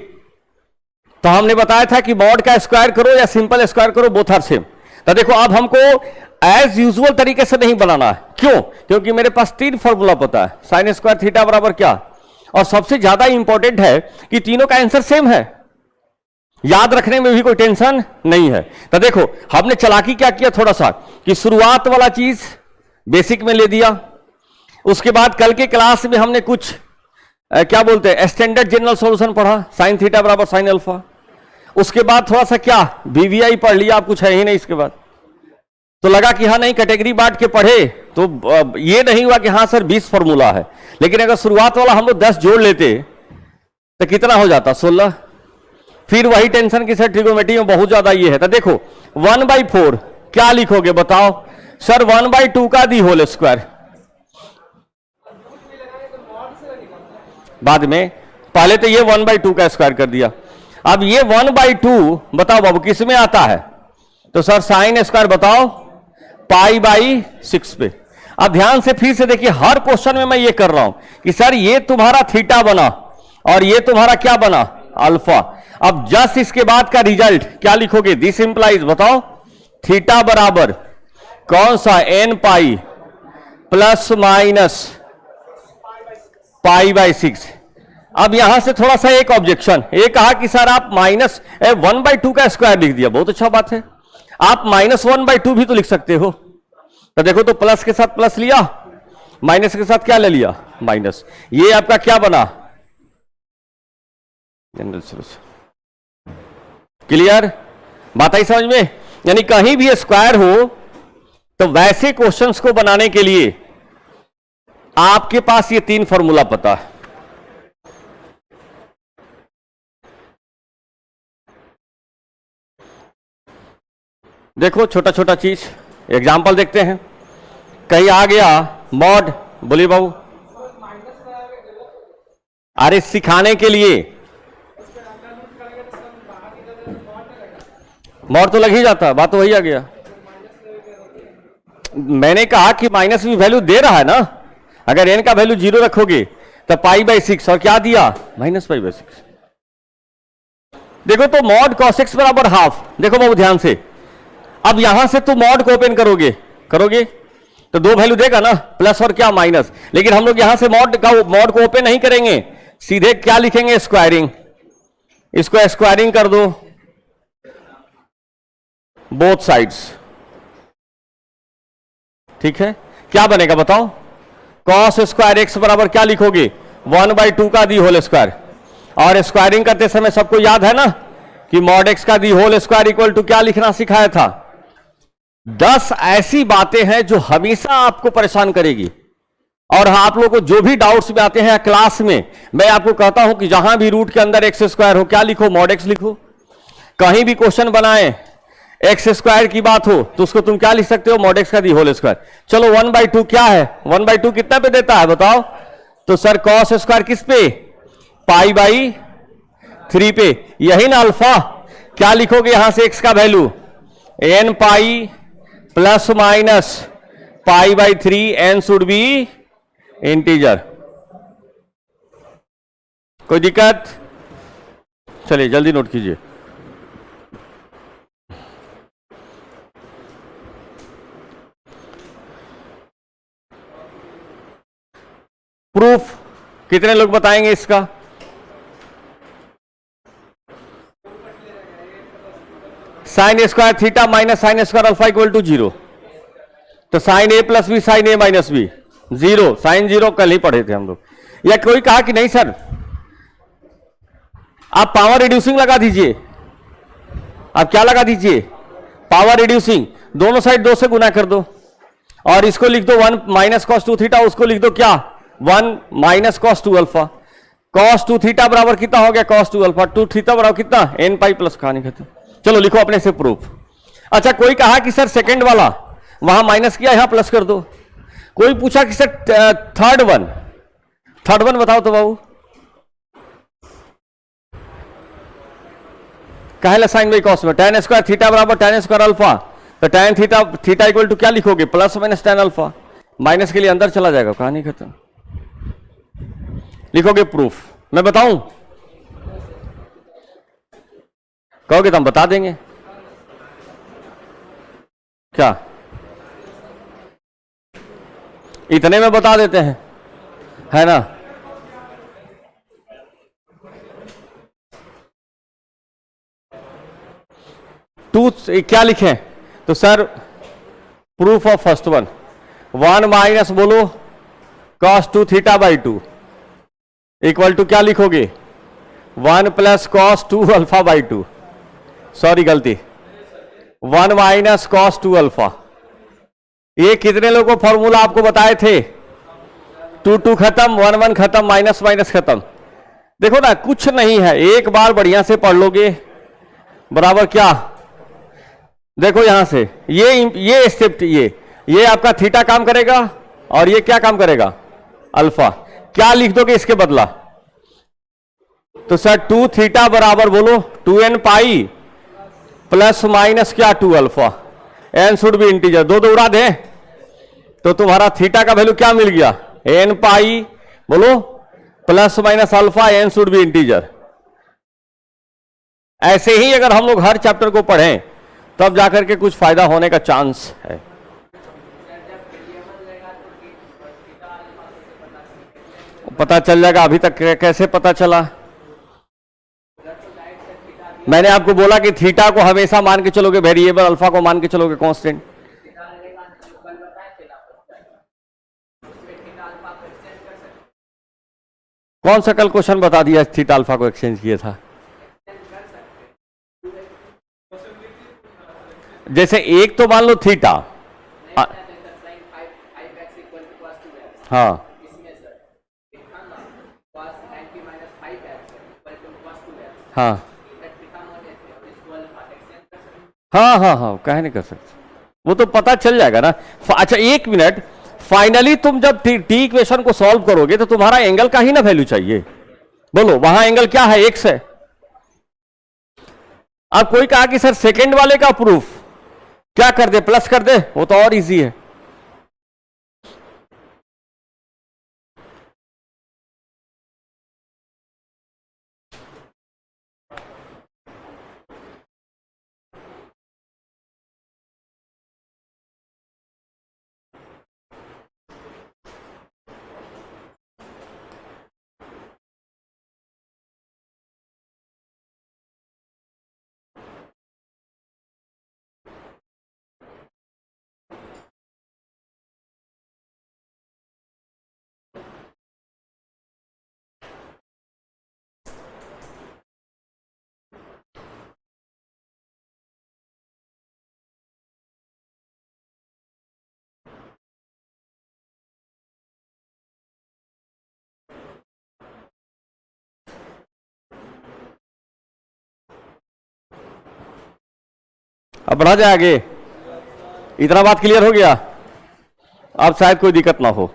तो हमने बताया था कि मॉड का स्क्वायर करो या सिंपल स्क्वायर करो, बोथ आर सेम। तो देखो अब हमको एज यूजुअल तरीके से नहीं बनाना है। क्यों? क्योंकि मेरे पास 3 फॉर्मूला पता है, साइन स्क्वायर थीटा बराबर क्या, और सबसे ज्यादा इंपॉर्टेंट है कि तीनों का आंसर सेम है, याद रखने में भी कोई टेंशन नहीं है। तो देखो हमने चालाकी क्या किया थोड़ा सा, कि शुरुआत वाला चीज बेसिक में ले दिया, उसके बाद कल के क्लास में हमने कुछ क्या बोलते हैं स्टैंडर्ड जनरल सॉल्यूशन पढ़ा, साइन थीटा बराबर साइन अल्फा। उसके बाद थोड़ा सा क्या वीवीआई पढ़ लिया, आप कुछ है ही नहीं इसके बाद, तो लगा कि हाँ नहीं कैटेगरी बांट के पढ़े तो ये नहीं हुआ कि हाँ सर 20 फॉर्मूला है। लेकिन अगर शुरुआत वाला हम लोग 10 जोड़ लेते तो कितना हो जाता, 16। फिर वही टेंशन की सर ट्रिगोनोमेट्री में बहुत ज्यादा ये है। तो देखो 1/4 क्या लिखोगे बताओ सर, 1/2 का दी होल स्क्वायर, बाद में, पहले तो ये 1/2 का स्क्वायर कर दिया। अब ये 1/2 बताओ बाबू किस में आता है? तो सर साइन स्क्वायर बताओ π/6 पे। अब ध्यान से फिर से देखिए, हर क्वेश्चन में मैं ये कर रहा हूं कि सर ये तुम्हारा थीटा बना और ये तुम्हारा क्या बना? अल्फा। अब जस्ट इसके बाद का रिजल्ट क्या लिखोगे? दिस इंप्लाइज बताओ थीटा बराबर कौन सा? n pi plus minus π/6। अब यहां से थोड़ा सा एक ऑब्जेक्शन, ये कहा कि सर आप माइनस 1/2 का स्क्वायर लिख दिया, बहुत अच्छा बात है, आप -1/2 भी तो लिख सकते हो। तो देखो, तो प्लस के साथ प्लस लिया, माइनस के साथ क्या ले लिया? माइनस। ये आपका क्या बना? General solution. क्लियर? बात आई समझ में? यानी कहीं भी स्क्वायर हो तो वैसे क्वेश्चंस को बनाने के लिए आपके पास ये 3 फॉर्मूला पता है। देखो छोटा छोटा चीज, एग्जाम्पल देखते हैं। कहीं आ गया मॉड, बोलिए बाबू। अरे सिखाने के लिए मॉड तो लग ही जाता है, बात तो वही आ गया। मैंने कहा कि माइनस भी वैल्यू दे रहा है ना, अगर n का वैल्यू 0 रखोगे तो π/6, और क्या दिया? -π/6। देखो तो मॉड cos x बराबर हाफ। देखो बाबू ध्यान से, अब यहां से तुम मॉड को ओपन करोगे तो 2 वैल्यू देगा ना, प्लस और क्या? माइनस। लेकिन हम लोग यहां से मॉड को ओपन नहीं करेंगे, सीधे क्या लिखेंगे? स्क्वायरिंग। इसको स्क्वायरिंग कर दो बोथ साइड्स, ठीक है? क्या बनेगा बताओ? cos स्क्वायर x बराबर क्या लिखोगे? 1/2 का दी होल स्क्वायर। और स्क्वायरिंग करते समय सबको याद है ना कि मॉड x का the whole square equal to क्या लिखना सिखाया था? 10 ऐसी बातें हैं जो हमेशा आपको परेशान करेगी, और आप लोगों को जो भी डाउट्स में आते हैं क्लास में, मैं आपको कहता हूं कि जहां भी रूट के अंदर x स्क्वायर हो, क्या लिखो? मॉड x लिखो। कहीं भी क्वेश्चन बनाए एक्स स्क्वायर की बात हो तो उसको तुम क्या लिख सकते हो? मॉड x का दी होल स्क्वायर। चलो 1/2 क्या है? 1/2 कितना पे देता है बताओ? तो सर cos स्क्वायर किस पे? π/3 पे। यही ना अल्फा। क्या लिखोगे यहां से x का value? n pi plus minus π/3, n should be integer. कोई दिक्कत? चलिए जल्दी नोट कीजिए। प्रूफ कितने लोग बताएंगे इसका? Sine square theta minus sine square alpha equal to 0। तो sine a plus B sine a minus B 0, sine 0 कल ही पढ़े थे हम लोग। या कोई कहा कि नहीं सर आप पावर रिड्यूसिंग लगा दीजिए। आप क्या लगा दीजिए? Power reducing. दोनों साइड 2 से गुना कर दो और इसको लिख दो 1 माइनस कॉस 2 थीटा, उसको लिख दो क्या? 1 minus cos 2 alpha. Cos 2 theta बराबर कितना हो गया? Cos 2 alpha. 2 थीटा बराबर कितना? n पाई प्लस कहानी खत्म। चलो लिखो अपने से प्रूफ। अच्छा कोई कहा कि सर सेकंड वाला वहां माइनस किया, यहां प्लस कर दो। कोई पूछा कि सर थर्ड वन बताओ तो बाबू। कहला साइन बाई कॉस में tan स्क्वायर थीटा बराबर tan स्क्वायर अल्फा। तो tan थीटा इक्वल टू क्या लिखोगे? Plus minus tan alpha. Minus के लिए अंदर चला जाएगा, कहानी खत्म। लिखोगे प्रूफ। मैं बताऊं? कहोगे तो हम बता देंगे। क्या इतने में बता देते हैं, है ना? टू क्या लिखें? तो sir proof of first one 1 minus बोलो cos 2 theta by 2 equal to क्या लिखोगे? 1 plus cos 2 alpha by 2। Sorry गलती, 1 माइनस कॉस 2 अल्फा। ये कितने लोगों को फॉर्मूला आपको बताए थे? 2 2 खत्म, 1 1 खत्म, माइनस माइनस खत्म। देखो ना कुछ नहीं है, एक बार बढ़िया से पढ़ लोगे बराबर क्या। देखो यहां से ये स्टेप, ये आपका थीटा काम करेगा और ये क्या काम करेगा? अल्फा। क्या लिख दोगे इसके बदला? तो सर 2 थीटा बराबर बोलो 2n पाई प्लस माइनस क्या 2 alpha, n should be integer, दो उड़ा दे तो तुम्हारा थीटा का वैल्यू क्या मिल गया, n पाई बोलो plus minus alpha, n should be integer. ऐसे ही अगर हम लोग हर चैप्टर को पढ़ें तब जाकर के कुछ फायदा होने का चांस है। पता चल जाएगा, अभी तक कैसे पता चला? मैंने आपको बोला कि थीटा को हमेशा मान के चलोगे वेरिएबल, अल्फा को मान के चलोगे कांस्टेंट। कौन सा कल क्वेश्चन बता दिया थीटा अल्फा को एक्सचेंज किया था? जैसे एक तो मान लो थीटा, हाँ हाँ हाँ हाँ हाँ, कहे नहीं कर सकते, वो तो पता चल जाएगा ना। अच्छा एक मिनट, फाइनली तुम जब टी इक्वेशन को सॉल्व करोगे तो तुम्हारा एंगल का ही ना वैल्यू चाहिए, बोलो वहां एंगल क्या है, एक्स है। अब कोई कहा कि सर सेकंड वाले का प्रूफ क्या कर दे, प्लस कर दे, वो तो और इजी है। अब बढ़ा जाए आगे, इतना बात क्लियर हो गया, अब शायद कोई दिक्कत ना हो।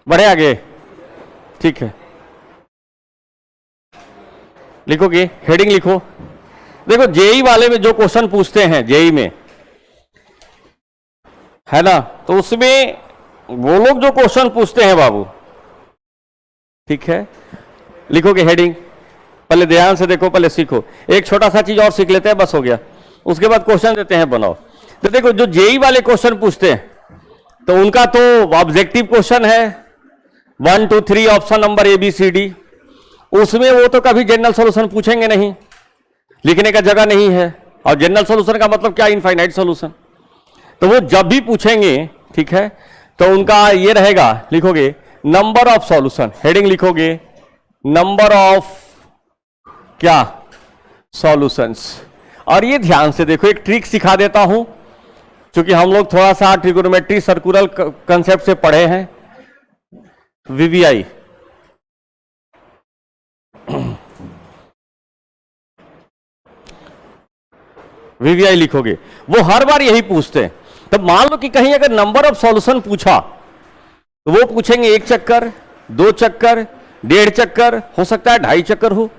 बढ़े आगे, ठीक है, लिखोगे, हेडिंग लिखो। देखो जेई वाले में जो क्वेश्चन पूछते हैं जेई में, है ना, तो उसमें वो लोग जो क्वेश्चन पूछते हैं बाबू, ठीक है, लिखोगे हेडिंग, पहले ध्यान से देखो, पहले सीखो, एक छोटा सा चीज और सीख लेते हैं, बस हो गया, उसके बाद क्वेश्चन देते हैं बनाओ। तो देखो जो जेई वाले क्वेश्चन पूछते हैं तो उनका तो ऑब्जेक्टिव क्वेश्चन है, 1 2 3 ऑप्शन नंबर ABCD, उसमें वो तो कभी जनरल सॉल्यूशन पूछेंगे नहीं, लिखने का जगह नहीं है, और जनरल सॉल्यूशन का मतलब क्या, इनफाइनाइट सॉल्यूशन। तो वो जब भी पूछेंगे, ठीक है, तो उनका ये रहेगा, लिखोगे नंबर ऑफ सॉल्यूशन, हेडिंग लिखोगे नंबर ऑफ क्या, सॉल्यूशंस। और ये ध्यान से देखो, एक ट्रिक सिखा देता हूं, क्योंकि हम लोग थोड़ा सा ट्रिगोनोमेट्री सर्कुलर कंसेप्ट से पढ़े हैं, VVI, VVI लिखोगे, वो हर बार यही पूछते हैं। तब मान लो कि कहीं अगर नंबर ऑफ सॉल्यूशन पूछा तो वो पूछेंगे 1 चक्कर, 2 चक्कर, 1.5 चक्कर, हो सकता है 2.5 चक्कर हो,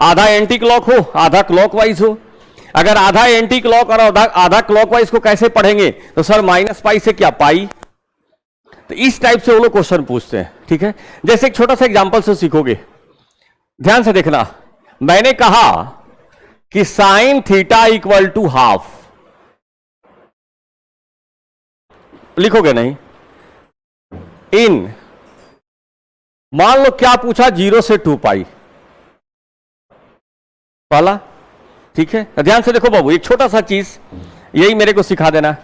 आधा एंटी क्लॉक हो, आधा क्लॉकवाइज हो। अगर आधा एंटी क्लॉक और आधा क्लॉकवाइज को कैसे पढ़ेंगे, तो सर -पाई से क्या पाई, तो इस टाइप से वो लोग क्वेश्चन पूछते हैं, ठीक है। जैसे एक छोटा सा एग्जांपल से सीखोगे, ध्यान से देखना, मैंने कहा कि sine theta equal to half, लिखोगे नहीं, इन, मान लो क्या पूछा, 0 से 2 पाई पहला, ठीक है। ध्यान से देखो बाबू, एक छोटा सा चीज यही मेरे को सिखा देना।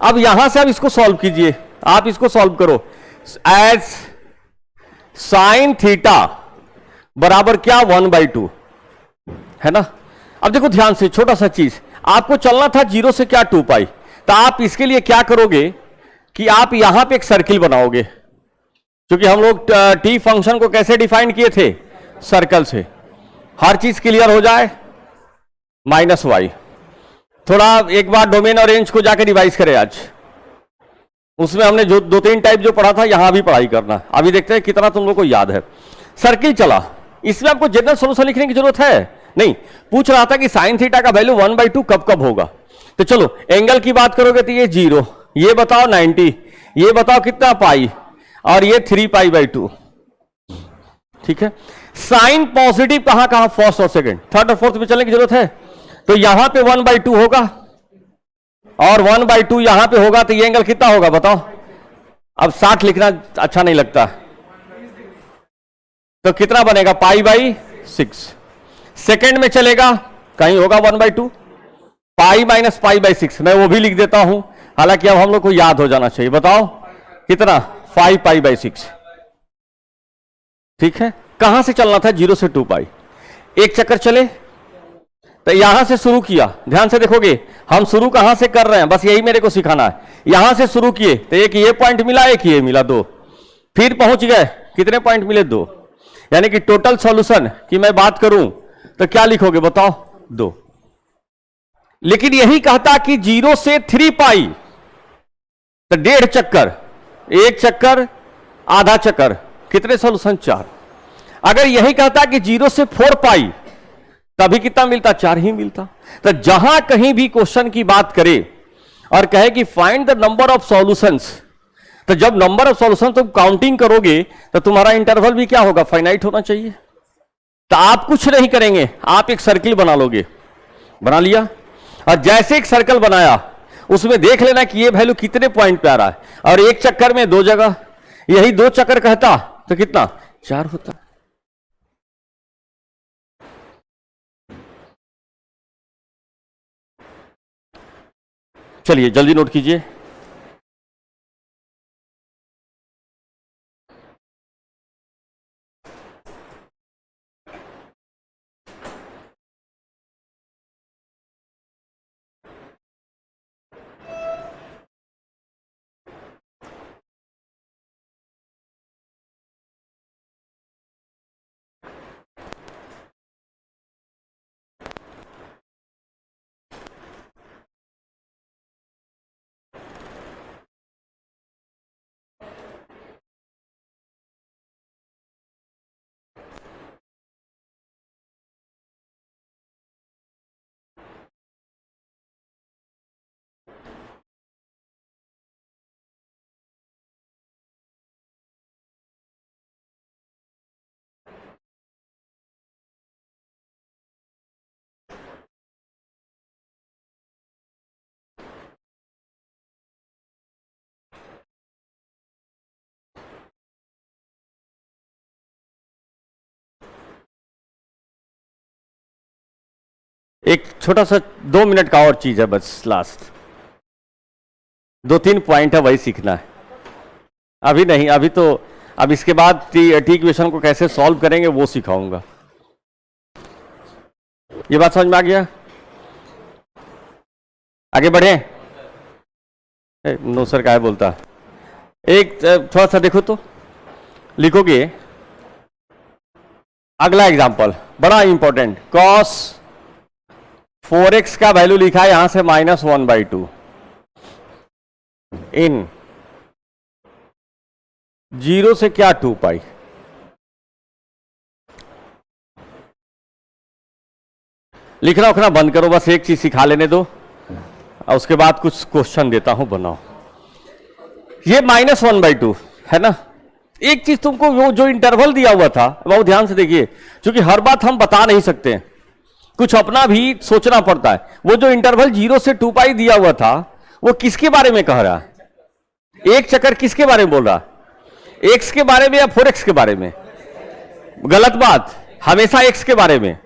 अब यहां से आप इसको सॉल्व कीजिए, आप इसको सॉल्व करो, एज साइन थीटा बराबर क्या, 1/2, है ना। अब देखो ध्यान से, छोटा सा चीज, आपको चलना था 0 से क्या 2 पाई, तो आप इसके लिए क्या करोगे कि आप यहां पे एक सर्किल बनाओगे, क्योंकि हम लोग टी फंक्शन को कैसे डिफाइन किए थे, सर्कल से। हर चीज क्लियर हो जाए, -y, थोड़ा एक बार डोमेन और रेंज को जाकर रिवाइज करें आज। उसमें हमने जो 2-3 टाइप जो पढ़ा था यहां भी पढ़ाई करना। अभी देखते हैं कितना तुम लोग को याद है। सर्किल चला, इसमें आपको जनरल सॉल्यूशन लिखने की जरूरत है नहीं। पूछ रहा था कि साइन थीटा का वैल्यू 1/2 कब कब होगा। तो चलो एंगल की बात करोगे तो ये 0, ये बताओ 90, ये बताओ कितना पाई, और ये 3π/2। ठीक है, साइन पॉजिटिव कहां कहां, फर्स्ट और सेकंड, थर्ड और फोर्थ में चलने की जरूरत है। तो यहां पे 1/2 होगा और 1/2 यहां पे होगा, तो ये एंगल कितना होगा बताओ। अब 60 लिखना अच्छा नहीं लगता, तो कितना बनेगा π/6। सेकंड में चलेगा, कहीं होगा 1/2, पाई माइनस π/6, मैं वो भी लिख देता हूं, हालांकि अब हम लोग को याद हो जाना चाहिए। बताओ कितना, 5π/6। ठीक है, कहां से चलना था, 0 से 2π। एक चक्कर चले तो यहां से शुरू किया, ध्यान से देखोगे हम शुरू कहां से कर रहे हैं, बस यही मेरे को सिखाना है। यहां से शुरू किए तो एक ये पॉइंट मिला, एक ये मिला, 2, फिर पहुंच गए, कितने पॉइंट मिले, 2। यानी कि टोटल सॉल्यूशन की मैं बात करूं तो क्या लिखोगे बताओ, 2। लेकिन यही कहता कि 0 से 3π, तो 1.5 चक्कर, एक चक्कर, आधा चक्कर, कितने सॉल्यूशन, 4। अगर यही कहता कि 0 से 4π, तभी कितना मिलता, 4 ही मिलता। तो जहां कहीं भी क्वेश्चन की बात करे और कहे कि find the number of solutions, तो जब नंबर ऑफ सॉल्यूशन तुम काउंटिंग करोगे तो तुम्हारा इंटरवल भी क्या होगा, फाइनाइट होना चाहिए। तो आप कुछ नहीं करेंगे, आप एक सर्किल बना लोगे, बना लिया, और जैसे एक सर्कल बनाया उसमें देख लेना कि ये वैल्यू कितने पॉइंट पे आ रहा है, और एक चक्कर में 2 जगह, यही 2 चक्कर कहता तो कितना, 4 होता। चलिए जल्दी नोट कीजिए। एक छोटा सा 2 मिनट का और चीज है बस, लास्ट 2-3 पॉइंट है, वही सीखना है। अभी नहीं, अभी तो, अब इसके बाद टी इक्वेशन को कैसे सॉल्व करेंगे वो सिखाऊंगा। ये बात समझ में आ गया, आगे बढ़े। नो सर क्या बोलता, एक थोड़ा सा देखो तो, लिखोगे अगला एग्जांपल बड़ा इंपॉर्टेंट, कॉस 4x का वैल्यू लिखा है यहां से -1/2 इन 0 से क्या 2π। लिखना उखना बंद करो, बस एक चीज सिखा लेने दो और उसके बाद कुछ क्वेश्चन देता हूं, बनाओ। ये -1/2 है ना। एक चीज तुमको वो जो इंटरवल दिया हुआ था बहुत ध्यान से देखिए, क्योंकि हर बात हम बता नहीं सकते हैं, कुछ अपना भी सोचना पड़ता है। वो जो इंटरवल 0 से 2π दिया हुआ था वो किसके बारे में कह रहा है, एक चक्कर किसके बारे में बोल रहा है, x के बारे में या 4x के बारे में। गलत बात, हमेशा x के बारे में,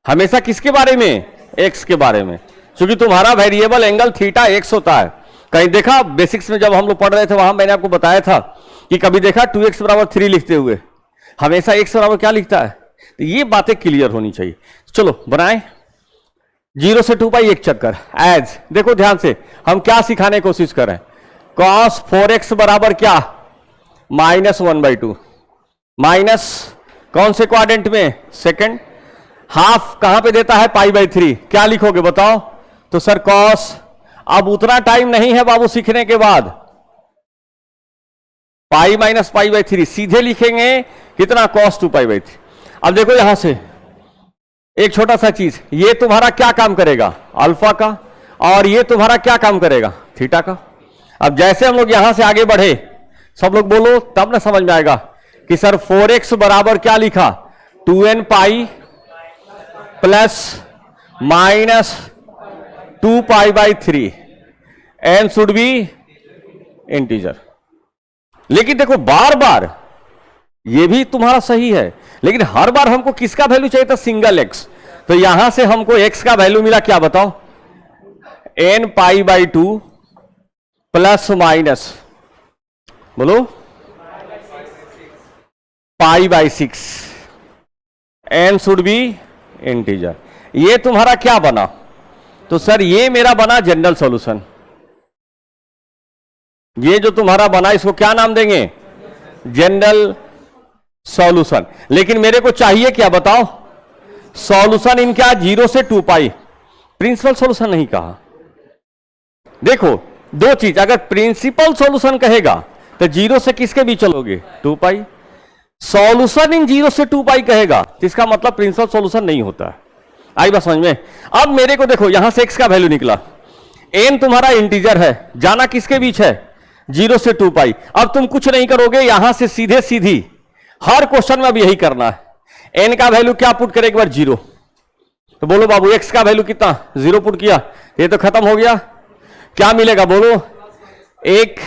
हमेशा किसके बारे में, x के बारे में, क्योंकि तुम्हारा वेरिएबल एंगल थीटा x होता है। कहीं देखा बेसिक्स में जब हम लोग पढ़ रहे थे वहां मैंने आपको बताया था कि कभी देखा 2x = 3 लिखते हुए, हमेशा x बराबर क्या लिखता है। तो ये बातें क्लियर होनी चाहिए। चलो बनाएं, 0 से 2π एक चक्कर, एज देखो ध्यान से हम क्या सिखाने की कोशिश कर रहे हैं। cos 4x बराबर क्या, -1/2, माइनस कौन से क्वाड्रेंट में, सेकंड, हाफ कहां पे देता है, π/3, क्या लिखोगे बताओ, तो सर कॉस, अब उतना टाइम नहीं है बाबू सीखने के बाद, पाई माइनस पाई बाई 3 सीधे लिखेंगे कितना, कॉस 2 पाई बाई 3। अब देखो यहां से एक छोटा सा चीज, ये तुम्हारा क्या काम करेगा, अल्फा का, और ये तुम्हारा क्या काम करेगा, थीटा का। अब जैसे हम लोग यहां से आगे बढ़े, सब लोग बोलो तब ना समझ में आएगा कि सर 4x बराबर क्या लिखा, 2n pi plus minus 2 pi by 3, n should be integer. लेकिन देखो बार बार ये भी तुम्हारा सही है, लेकिन हर बार हमको किसका वैल्यू चाहिए था, सिंगल x। तो यहां से हमको x का वैल्यू मिला क्या बताओ, n pi by 2 plus minus, बोलो pi by 6, n should be integer. ये तुम्हारा क्या बना, तो सर ये मेरा बना जनरल सॉल्यूशन। ये जो तुम्हारा बना इसको क्या नाम देंगे, जनरल सॉल्यूशन। लेकिन मेरे को चाहिए क्या बताओ, सॉल्यूशन इन क्या, 0 से 2 पाई, प्रिंसिपल सॉल्यूशन नहीं कहा। देखो दो चीज, अगर प्रिंसिपल सॉल्यूशन कहेगा तो 0 से किसके बीच चलोगे, 2 पाई। सॉल्यूशन इन 0 से 2 पाई कहेगा तो इसका मतलब प्रिंसिपल सॉल्यूशन नहीं होता है। आई बात समझ में। अब मेरे को देखो यहां से x का वैल्यू निकला, n तुम्हारा इंटीजर है, जाना किसके बीच है, 0 से 2 पाई। अब तुम कुछ नहीं करोगे, यहां से सीधे सीधी हर क्वेश्चन में अब यही करना है, n का वैल्यू क्या पुट करे, एक बार 0। तो बोलो बाबू x का वैल्यू कितना, 0 पुट किया, ये तो खत्म हो गया। क्या मिलेगा बोलो, एक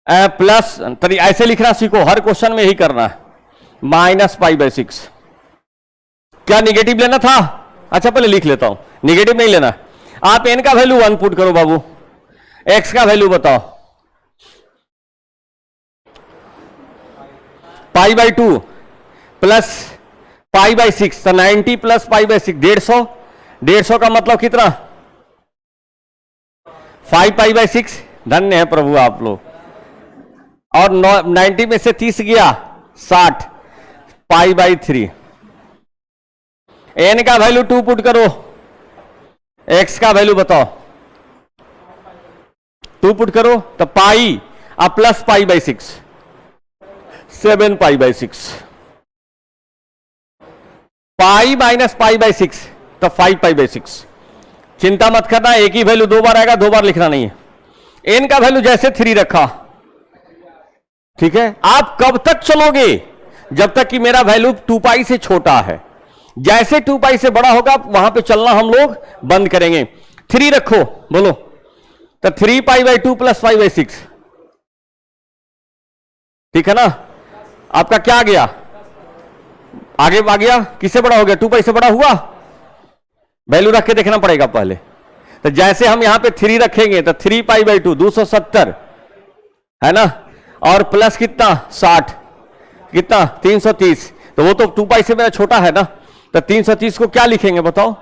प्लस, ऐसे लिखना सीखो, हर क्वेश्चन में यही करना है, माइनस पाई बाई 6। क्या निगेटिव लेना था, अच्छा पहले लिख लेता हूं, निगेटिव नहीं लेना। आप n का वैल्यू 1 पुट करो बाबू, x का वैल्यू बताओ, पाई बाई 2 प्लस पाई बाई 6, तो 90 प्लस पाई बाई 6 150, 150 का मतलब कितना, 5 पाई बाई 6। धन्य है प्रभु आप लोग। और 90 में से 30 गया 60, पाई बाई 3। n का वैल्यू 2 पुट करो, x का वैल्यू बताओ, 2 पुट करो, तो पाई अब plus pi by 6, 7 pi by 6, pi minus pi by 6, तो 5 पाई बाई 6। चिंता मत करना, एक ही वैल्यू 2 बार आएगा, 2 बार लिखना नहीं है। n का वैल्यू जैसे 3 रखा, ठीक है। आप कब तक चलोगे, जब तक कि मेरा वैल्यू 2 पाई से छोटा है। जैसे 2 पाई से बड़ा होगा वहां पे चलना हम लोग बंद करेंगे। 3 रखो, बोलो, तो 3 पाई बाई 2 प्लस 5 बाई 6, ठीक है ना। आपका क्या आ गया, आगे आ गया, किससे बड़ा हो गया, 2 पाई से बड़ा हुआ। वैल्यू रख के देखना पड़ेगा पहले। तो जैसे हम यहां पे 3 रखेंगे तो 3 पाई बाई 2 270 है ना, और प्लस कितना 60, कितना 330। तो वो तो 2 पाई से मेरा छोटा है ना, तो 330 को क्या लिखेंगे बताओ,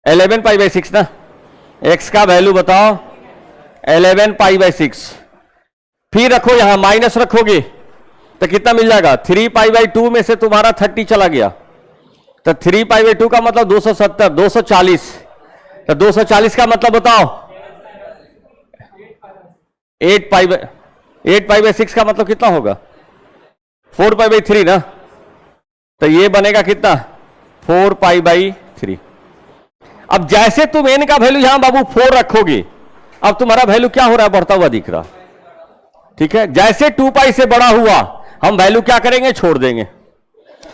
11 पाई बाई 6 ना। x का वैल्यू बताओ 11 पाई बाई 6। फिर रखो यहां माइनस रखोगे तो कितना मिल जाएगा, 3 पाई बाई 2 में से तुम्हारा 30 चला गया, तो 3 पाई बाई 2 का मतलब 270, 240। तो 240 का मतलब बताओ 8 पाई बाई 6 का मतलब कितना होगा, 4 पाई बाई 3 ना। तो ये बनेगा कितना, 4 पाई बाई 3। अब जैसे तुम n का वैल्यू यहां बाबू 4 रखोगे, अब तुम्हारा वैल्यू क्या हो रहा है, बढ़ता हुआ दिख रहा, ठीक है। जैसे 2 पाई से बड़ा हुआ हम वैल्यू क्या करेंगे, छोड़ देंगे।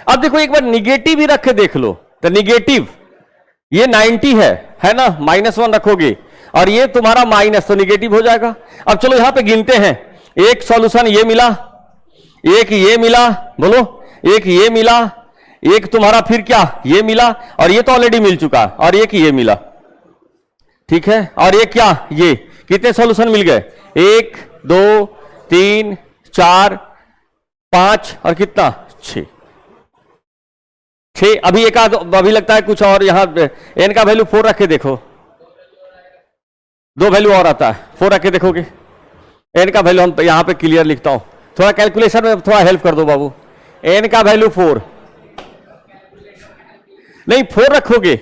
अब देखो एक बार निगेटिव ही रख के देख लो, तो निगेटिव ये 90 है ना, -1 रखोगे और ये तुम्हारा माइनस, तो निगेटिव हो जाएगा। अब चलो यहां पे गिनते हैं, एक सॉल्यूशन ये मिला, एक ये मिला, बोलो, एक ये मिला, एक तुम्हारा फिर क्या ये मिला, और ये तो ऑलरेडी मिल चुका, और एक ये मिला, ठीक है। और ये क्या, ये कितने सॉल्यूशन मिल गए, 1 2 3 4 5 और कितना 6। अभी एक आध अभी लगता है कुछ और, यहां n का वैल्यू 4 रख के देखो, 2 वैल्यू और आता है, 4 रख के देखोगे। n का वैल्यू हम यहां पे क्लियर लिखता हूं, थोड़ा कैलकुलेशन में थोड़ा हेल्प कर दो बाबू। n का वैल्यू 4, नहीं 4 रखोगे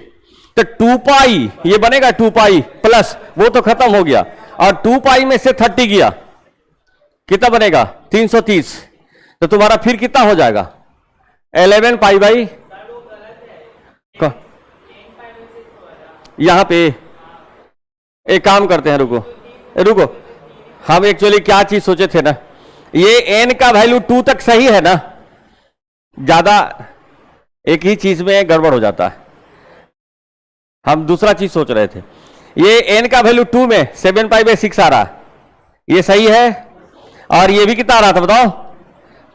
तो 2 पाई ये बनेगा, 2 पाई प्लस वो तो खत्म हो गया, और 2 पाई में से 30 गया, कितना बनेगा 330। तो तुम्हारा फिर कितना हो जाएगा 11 पाई बाई, यहां पे एक काम करते हैं, रुको रुको, हम एक्चुअली क्या चीज सोचे थे ना, ये n का वैल्यू 2 तक सही है ना, ज्यादा एक ही चीज में गड़बड़ हो जाता है, हम दूसरा चीज सोच रहे थे। ये n का वैल्यू 2 में 7 पाई बाई 6 आ रहा है, ये सही है, और ये भी कितना आ रहा था बताओ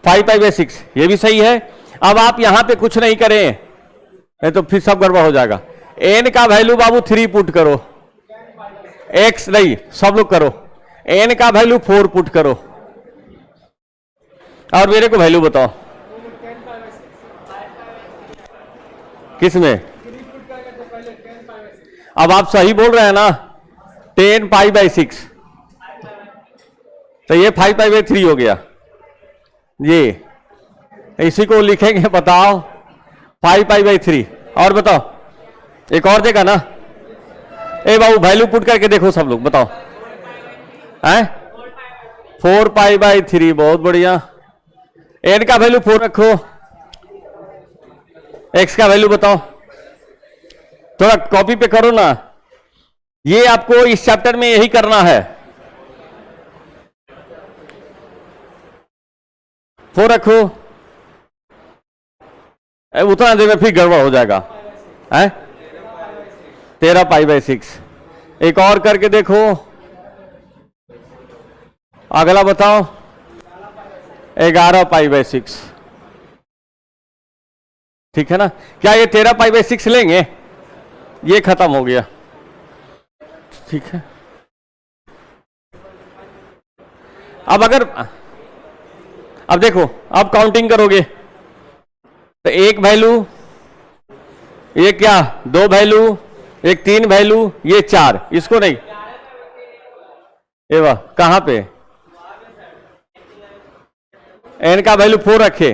5 पाई बाई 6, ये भी सही है। अब आप यहां पे कुछ नहीं करें नहीं तो फिर सब गड़बड़ हो जाएगा। n का वैल्यू बाबू 3 पुट करो, x नहीं सब लोग करो, n का वैल्यू 4 पुट करो, और मेरे को वैल्यू बताओ किसमें। अब आप सही बोल रहे हैं ना, 10 पाई बाई 6, तो ये 5 पाई बाई 3 हो गया, ये इसी को लिखेंगे, बताओ 5 पाई बाई 3, और बताओ एक और देगा ना, ए बाबू वैल्यू पुट करके देखो सब लोग, बताओ हैं 4 पाई बाई 3, बहुत बढ़िया। n का वैल्यू 4 रखो, x का वैल्यू बताओ, थोड़ा कॉपी पे करो ना, ये आपको इस चैप्टर में यही करना है। 4 रखो, उतना देर में फिर गड़बड़ हो जाएगा, है 13 पाई बाई 6। एक और करके देखो, अगला बताओ 11 पाई बाई 6, ठीक है ना। क्या ये 13 पाई बाई 6 लेंगे, ये खत्म हो गया, ठीक है। अब अगर अब देखो, अब काउंटिंग करोगे तो एक वैल्यू, ये क्या 2 वैल्यू, एक 3 वैल्यू, ये 4, इसको नहीं, ये वाह कहां पे n का वैल्यू 4 रखे,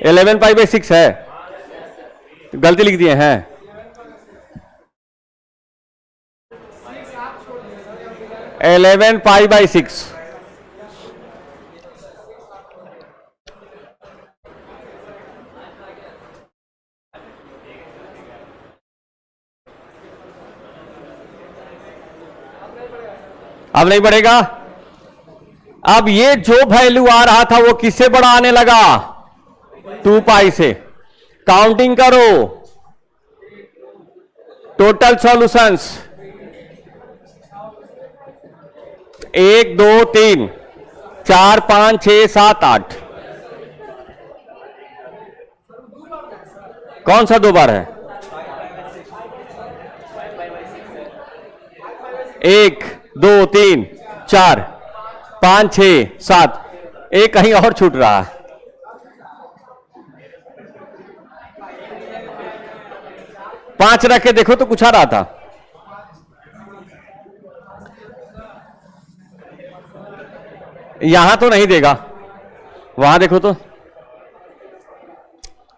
11 पाई बाई 6 है, गलती लिख दिए हैं, इलेवन पाई बाई 6, अब नहीं बढ़ेगा। अब ये जो वैल्यू आ रहा था वो किससे बड़ा आने लगा, 2 पाई से। काउंटिंग करो, टोटल सॉल्यूशंस 1 2 3 4 5 6 7 8, कौन सा 2 बार है, 1 2 3 4 5 6 7, एक कहीं और छूट रहा है, पांच रख के देखो तो कुछ आ रहा था, यहां तो नहीं देगा, वहां देखो तो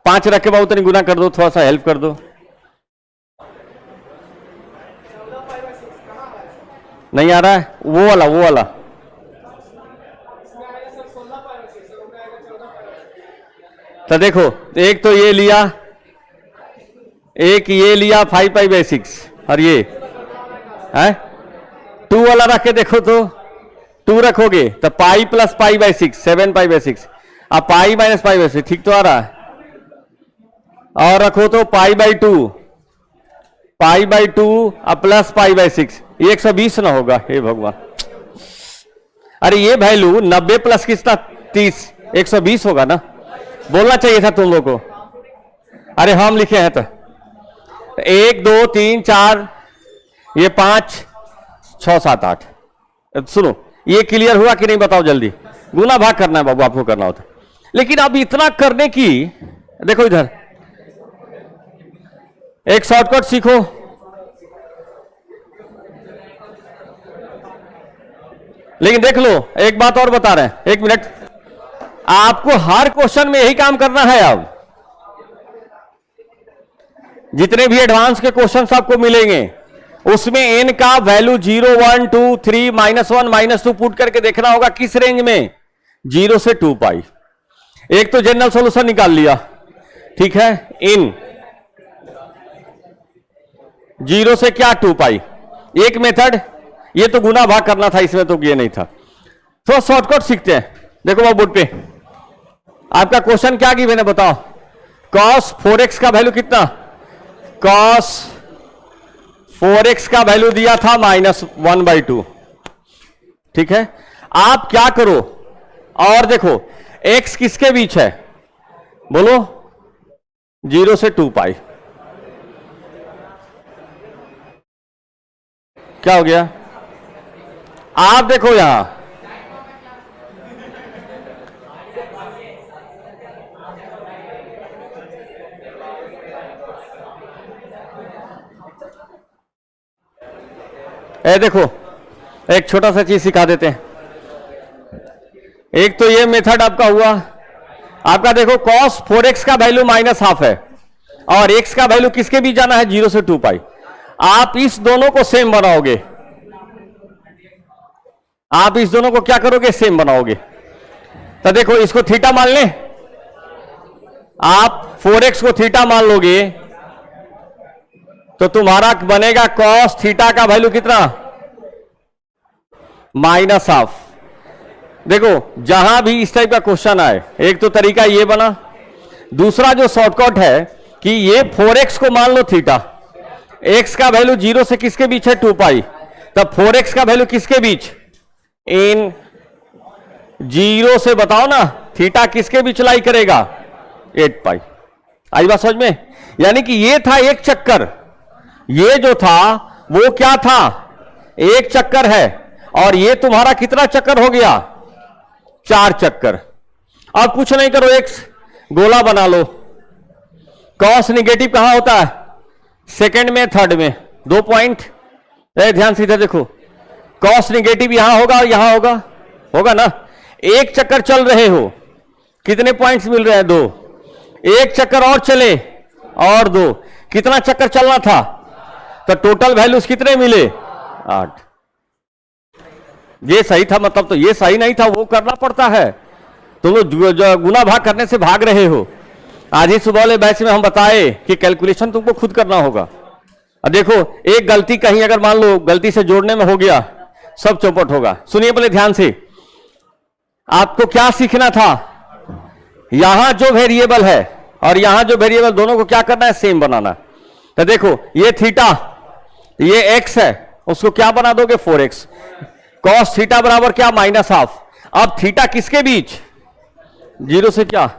5 रख के बहुत नहीं, गुना कर दो, थोड़ा सा हेल्प कर दो, नहीं आ रहा है, वो वाला वो वाला, तो देखो एक तो ये लिया, एक ये लिया 5 पाई बाई 6, और ये है 2 वाला रख के देखो तो 2 रखोगे तो pi plus pi by 6 7 pi by 6, अब पाई माइनस पाई बाई 6, ठीक तो आ रहा है, और रखो तो पाई बाई 2 अब प्लस पाई बाई 6, ये 120 ना होगा, हे भगवान। अरे ये वैल्यू 90 प्लस कितना 30, 120 होगा ना, बोलना चाहिए था तुम लोग को, अरे हम लिखे हैं तो 1 2 3 4, ये 5 6 7 8, सुनो ये क्लियर हुआ कि नहीं बताओ जल्दी, गुना भाग करना है बाबू, आपको करना होता, लेकिन अब इतना करने की, देखो इधर एक शॉर्टकट सीखो, लेकिन देख लो एक बात और बता रहे हैं, 1 मिनट, आपको हर क्वेश्चन में यही काम करना है। अब जितने भी एडवांस के क्वेश्चंस आपको मिलेंगे उसमें एन का वैल्यू 0, 1, 2, 3, -1, -2 पुट करके देखना होगा किस रेंज में, 0 से 2 पाई। एक तो जनरल सॉल्यूशन निकाल लिया, ठीक है, इन 0 से क्या 2 पाई। एक मेथड ये तो गुना भाग करना था, इसमें तो ये नहीं था। तो शॉर्टकट सीखते हैं। देखो वो बोर्ड पे आपका क्वेश्चन क्या गिवन है बताओ। cos 4x का वैल्यू कितना, cos 4x का वैल्यू दिया था -1/2, ठीक है। आप क्या करो और देखो x किसके बीच है, बोलो 0 से 2 पाई। क्या हो गया, आप देखो यहां देखो एक छोटा सा चीज सिखा देते हैं। एक तो ये मेथड आपका हुआ, आपका देखो cos 4x का वैल्यू -1/2 है और x का वैल्यू किसके बीच जाना है, 0 से 2 पाई। आप इस दोनों को सेम बनाओगे, आप इस दोनों को क्या करोगे, सेम बनाओगे। तो देखो इसको थीटा मान लें, आप 4x को थीटा मान लोगे तो तुम्हारा बनेगा cos थीटा का वैल्यू कितना, -1/2। देखो जहां भी इस टाइप का क्वेश्चन आए, एक तो तरीका ये बना, दूसरा जो शॉर्टकट है कि ये 4x को मान लो थीटा, x का वैल्यू 0 से किसके बीच है, 2 पाई। तब 4x का वैल्यू किसके बीच, इन 0 से बताओ ना, थीटा किसके बीच लाई करेगा, 8 पाई। आई बात समझ में। यानी कि ये था एक चक्कर, ये जो था वो क्या था, एक चक्कर है, और ये तुम्हारा कितना चक्कर हो गया, 4 चक्कर। अब कुछ नहीं करो, एक गोला बना लो। कॉस निगेटिव कहां होता है, सेकंड में, थर्ड में, 2 पॉइंट। ध्यान सीधे देखो, कॉस निगेटिव यहां होगा और यहां होगा, होगा ना। एक चक्कर चल रहे हो, कितने पॉइंट्स मिल रहे हैं, 2। एक चक्कर और चले और 2, कितना चक्कर चलना था, तो टोटल वैल्यूज कितने मिले, 8। ये सही था, मतलब तो ये सही नहीं था, वो करना पड़ता है। तुम लोग गुना भाग करने से भाग रहे हो। आज ही सुबह वाले बैच में हम बताए कि कैलकुलेशन तुमको खुद करना होगा। अब देखो एक गलती कहीं अगर मान लो गलती से जोड़ने में हो गया, सब चौपट होगा। सुनिए पहले ध्यान से, आपको क्या सीखना था, यहां जो वेरिएबल है और यहां जो वेरिएबल, दोनों को क्या करना है, सेम बनाना। तो देखो ये थीटा, ये x है, उसको क्या बना दोगे, 4x। cos थीटा बराबर क्या, -1/2। अब थीटा किसके बीच, 0 से क्या,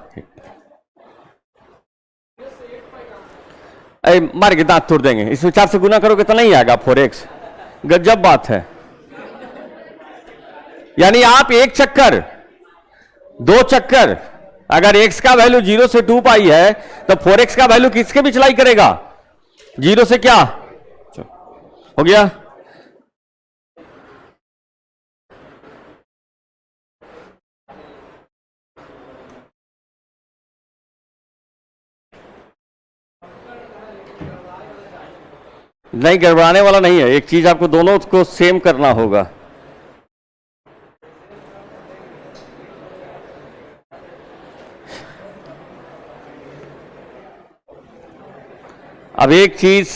मार के दांत तोड़ देंगे। इस विचार से गुना करोगे तो नहीं आएगा 4x, गजब बात है। यानी आप एक चक्कर, 2 चक्कर, अगर x का वैल्यू 0 से 2 पाई है तो 4x का वैल्यू किसके बीच लाई करेगा, 0 से क्या, हो गया। नहीं, गड़बड़ाने वाला नहीं है। एक चीज आपको दोनों को सेम करना होगा। अब एक चीज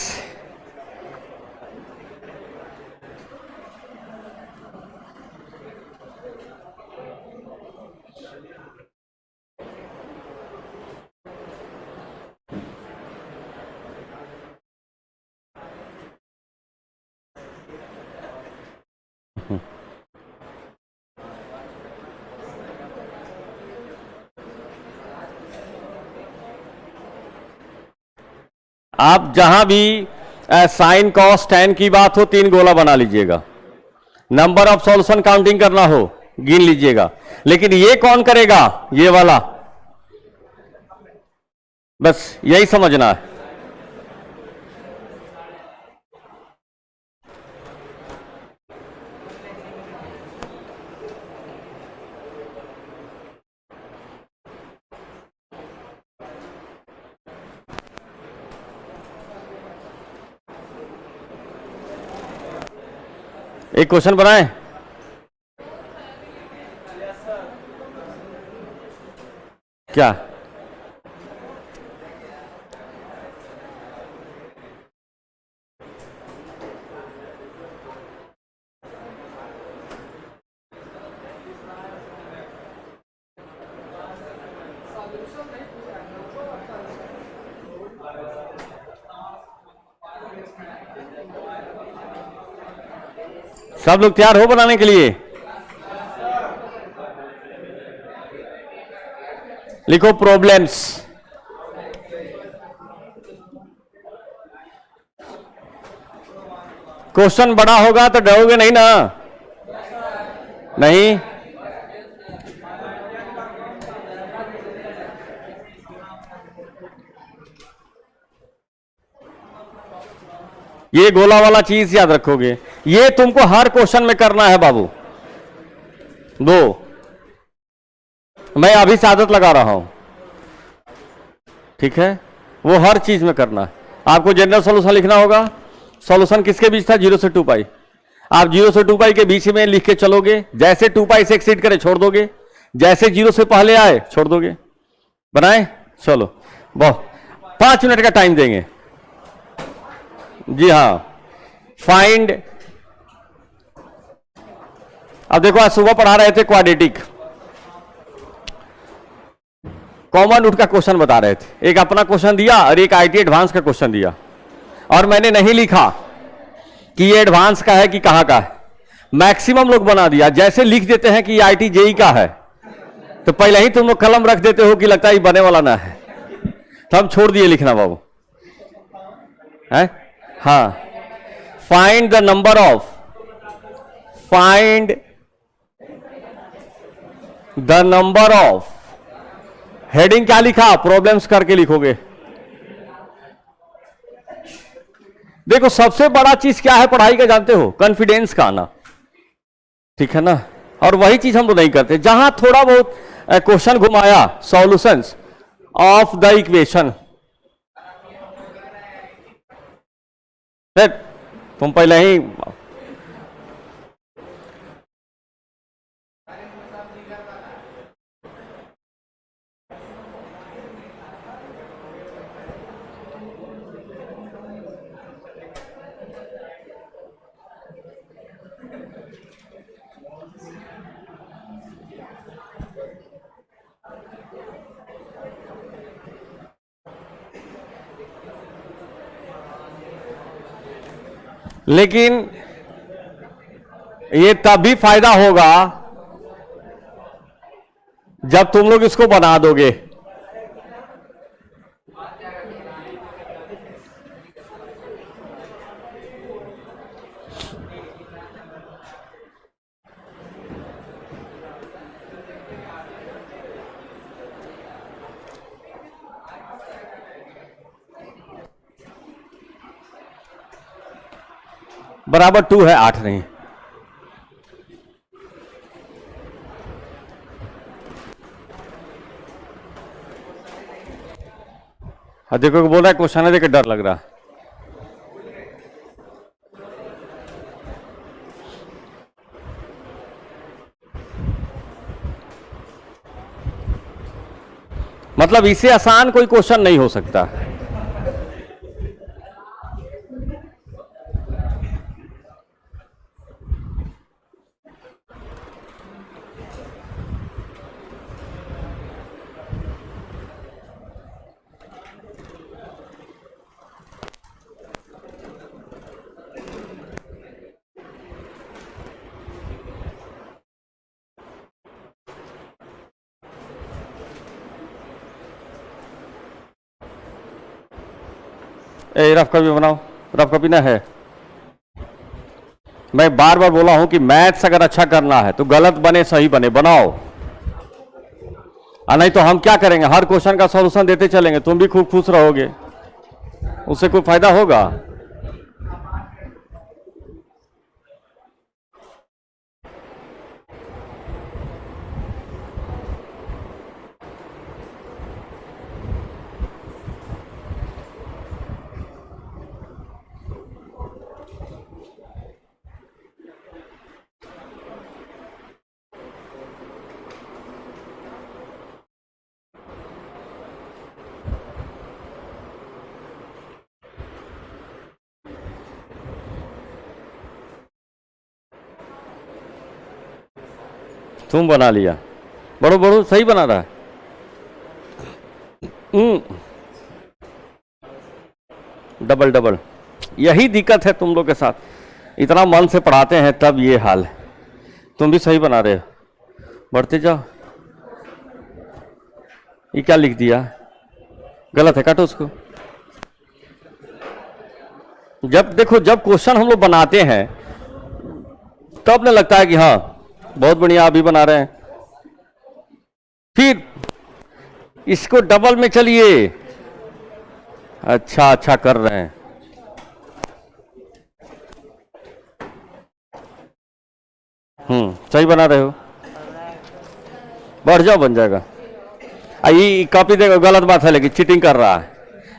आप जहां भी साइन कॉस टैन की बात हो, 3 गोला बना लीजिएगा। नंबर ऑफ सॉल्यूशन काउंटिंग करना हो, गिन लीजिएगा। लेकिन ये कौन करेगा, ये वाला, बस यही समझना है। एक क्वेश्चन बनाए। क्या? सब लोग तैयार हो बनाने के लिए? लिखो प्रॉब्लम्स। क्वेश्चन बड़ा होगा तो डरोगे नहीं ना? नहीं? ये गोला वाला चीज याद रखोगे, ये तुमको हर क्वेश्चन में करना है बाबू। दो, मैं अभी से आदत लगा रहा हूं, ठीक है? वो हर चीज में करना है। आपको जनरल सॉल्यूशन लिखना होगा। सॉल्यूशन किसके बीच था? 0 से 2 पाई। आप 0 से 2 पाई के बीच में लिख के चलोगे, जैसे 2 पाई से एक्सीड करे छोड़ दोगे, जैसे 0 से पहले आए छोड़ दोगे। बनाए? चलो बहुत 5 मिनट का टाइम देंगे। जी हाँ, फाइंड। अब देखो, आज सुबह पढ़ा रहे थे क्वाड्रेटिक, कॉमन रूट का क्वेश्चन बता रहे थे। एक अपना क्वेश्चन दिया और एक आईटी एडवांस का क्वेश्चन दिया, और मैंने नहीं लिखा कि ये एडवांस का है कि कहां का है। मैक्सिमम लोग बना दिया, जैसे लिख देते हैं कि ये आईटी जेई का है, तो पहले ही तुम लोग कलम रख देते हो कि लगता है ये बने वाला ना है, तो हम छोड़ दिए लिखना बाबू है। हाँ, find the number of, find the number of, heading क्या लिखा? प्रॉब्लम्स करके लिखोगे। देखो, सबसे बड़ा चीज क्या है पढ़ाई का जानते हो? कॉन्फिडेंस का आना, ठीक है ना? और वही चीज हम लोग नहीं करते। जहां थोड़ा बहुत क्वेश्चन घुमाया, सॉल्यूशंस ऑफ द इक्वेशन, तुम पहले ही लेकिन ये तभी फायदा होगा जब तुम लोग इसको बना दोगे। बराबर 2 है, 8 नहीं। हाँ देखो, बोल रहा है क्वेश्चन है, देखो डर लग रहा है। मतलब इससे आसान कोई क्वेश्चन नहीं हो सकता। रफ कॉपी बनाओ, रफ कॉपी ना है। मैं बार बार बोला हूं कि मैथ्स अगर अच्छा करना है तो गलत बने सही बने बनाओ, और नहीं तो हम क्या करेंगे? हर क्वेश्चन का सॉल्यूशन देते चलेंगे, तुम भी खूब खुश रहोगे, उससे कोई फायदा होगा? तुम बना लिया, बड़ो बड़ो सही बना रहा है। डबल डबल, यही दिक्कत है तुम लोग के साथ, इतना मन से पढ़ाते हैं तब ये हाल है। तुम भी सही बना रहे हो, बढ़ते जाओ। ये क्या लिख दिया, गलत है, काटो उसको। जब देखो, जब क्वेश्चन हम लोग बनाते हैं तब न लगता है कि हाँ बहुत बढ़िया अभी बना रहे हैं, फिर इसको डबल में चलिए, अच्छा अच्छा कर रहे हैं। सही बना रहे हो, बढ़ जाओ, बन जाएगा। ये कॉपी देखो, गलत बात है लेकिन चीटिंग कर रहा है,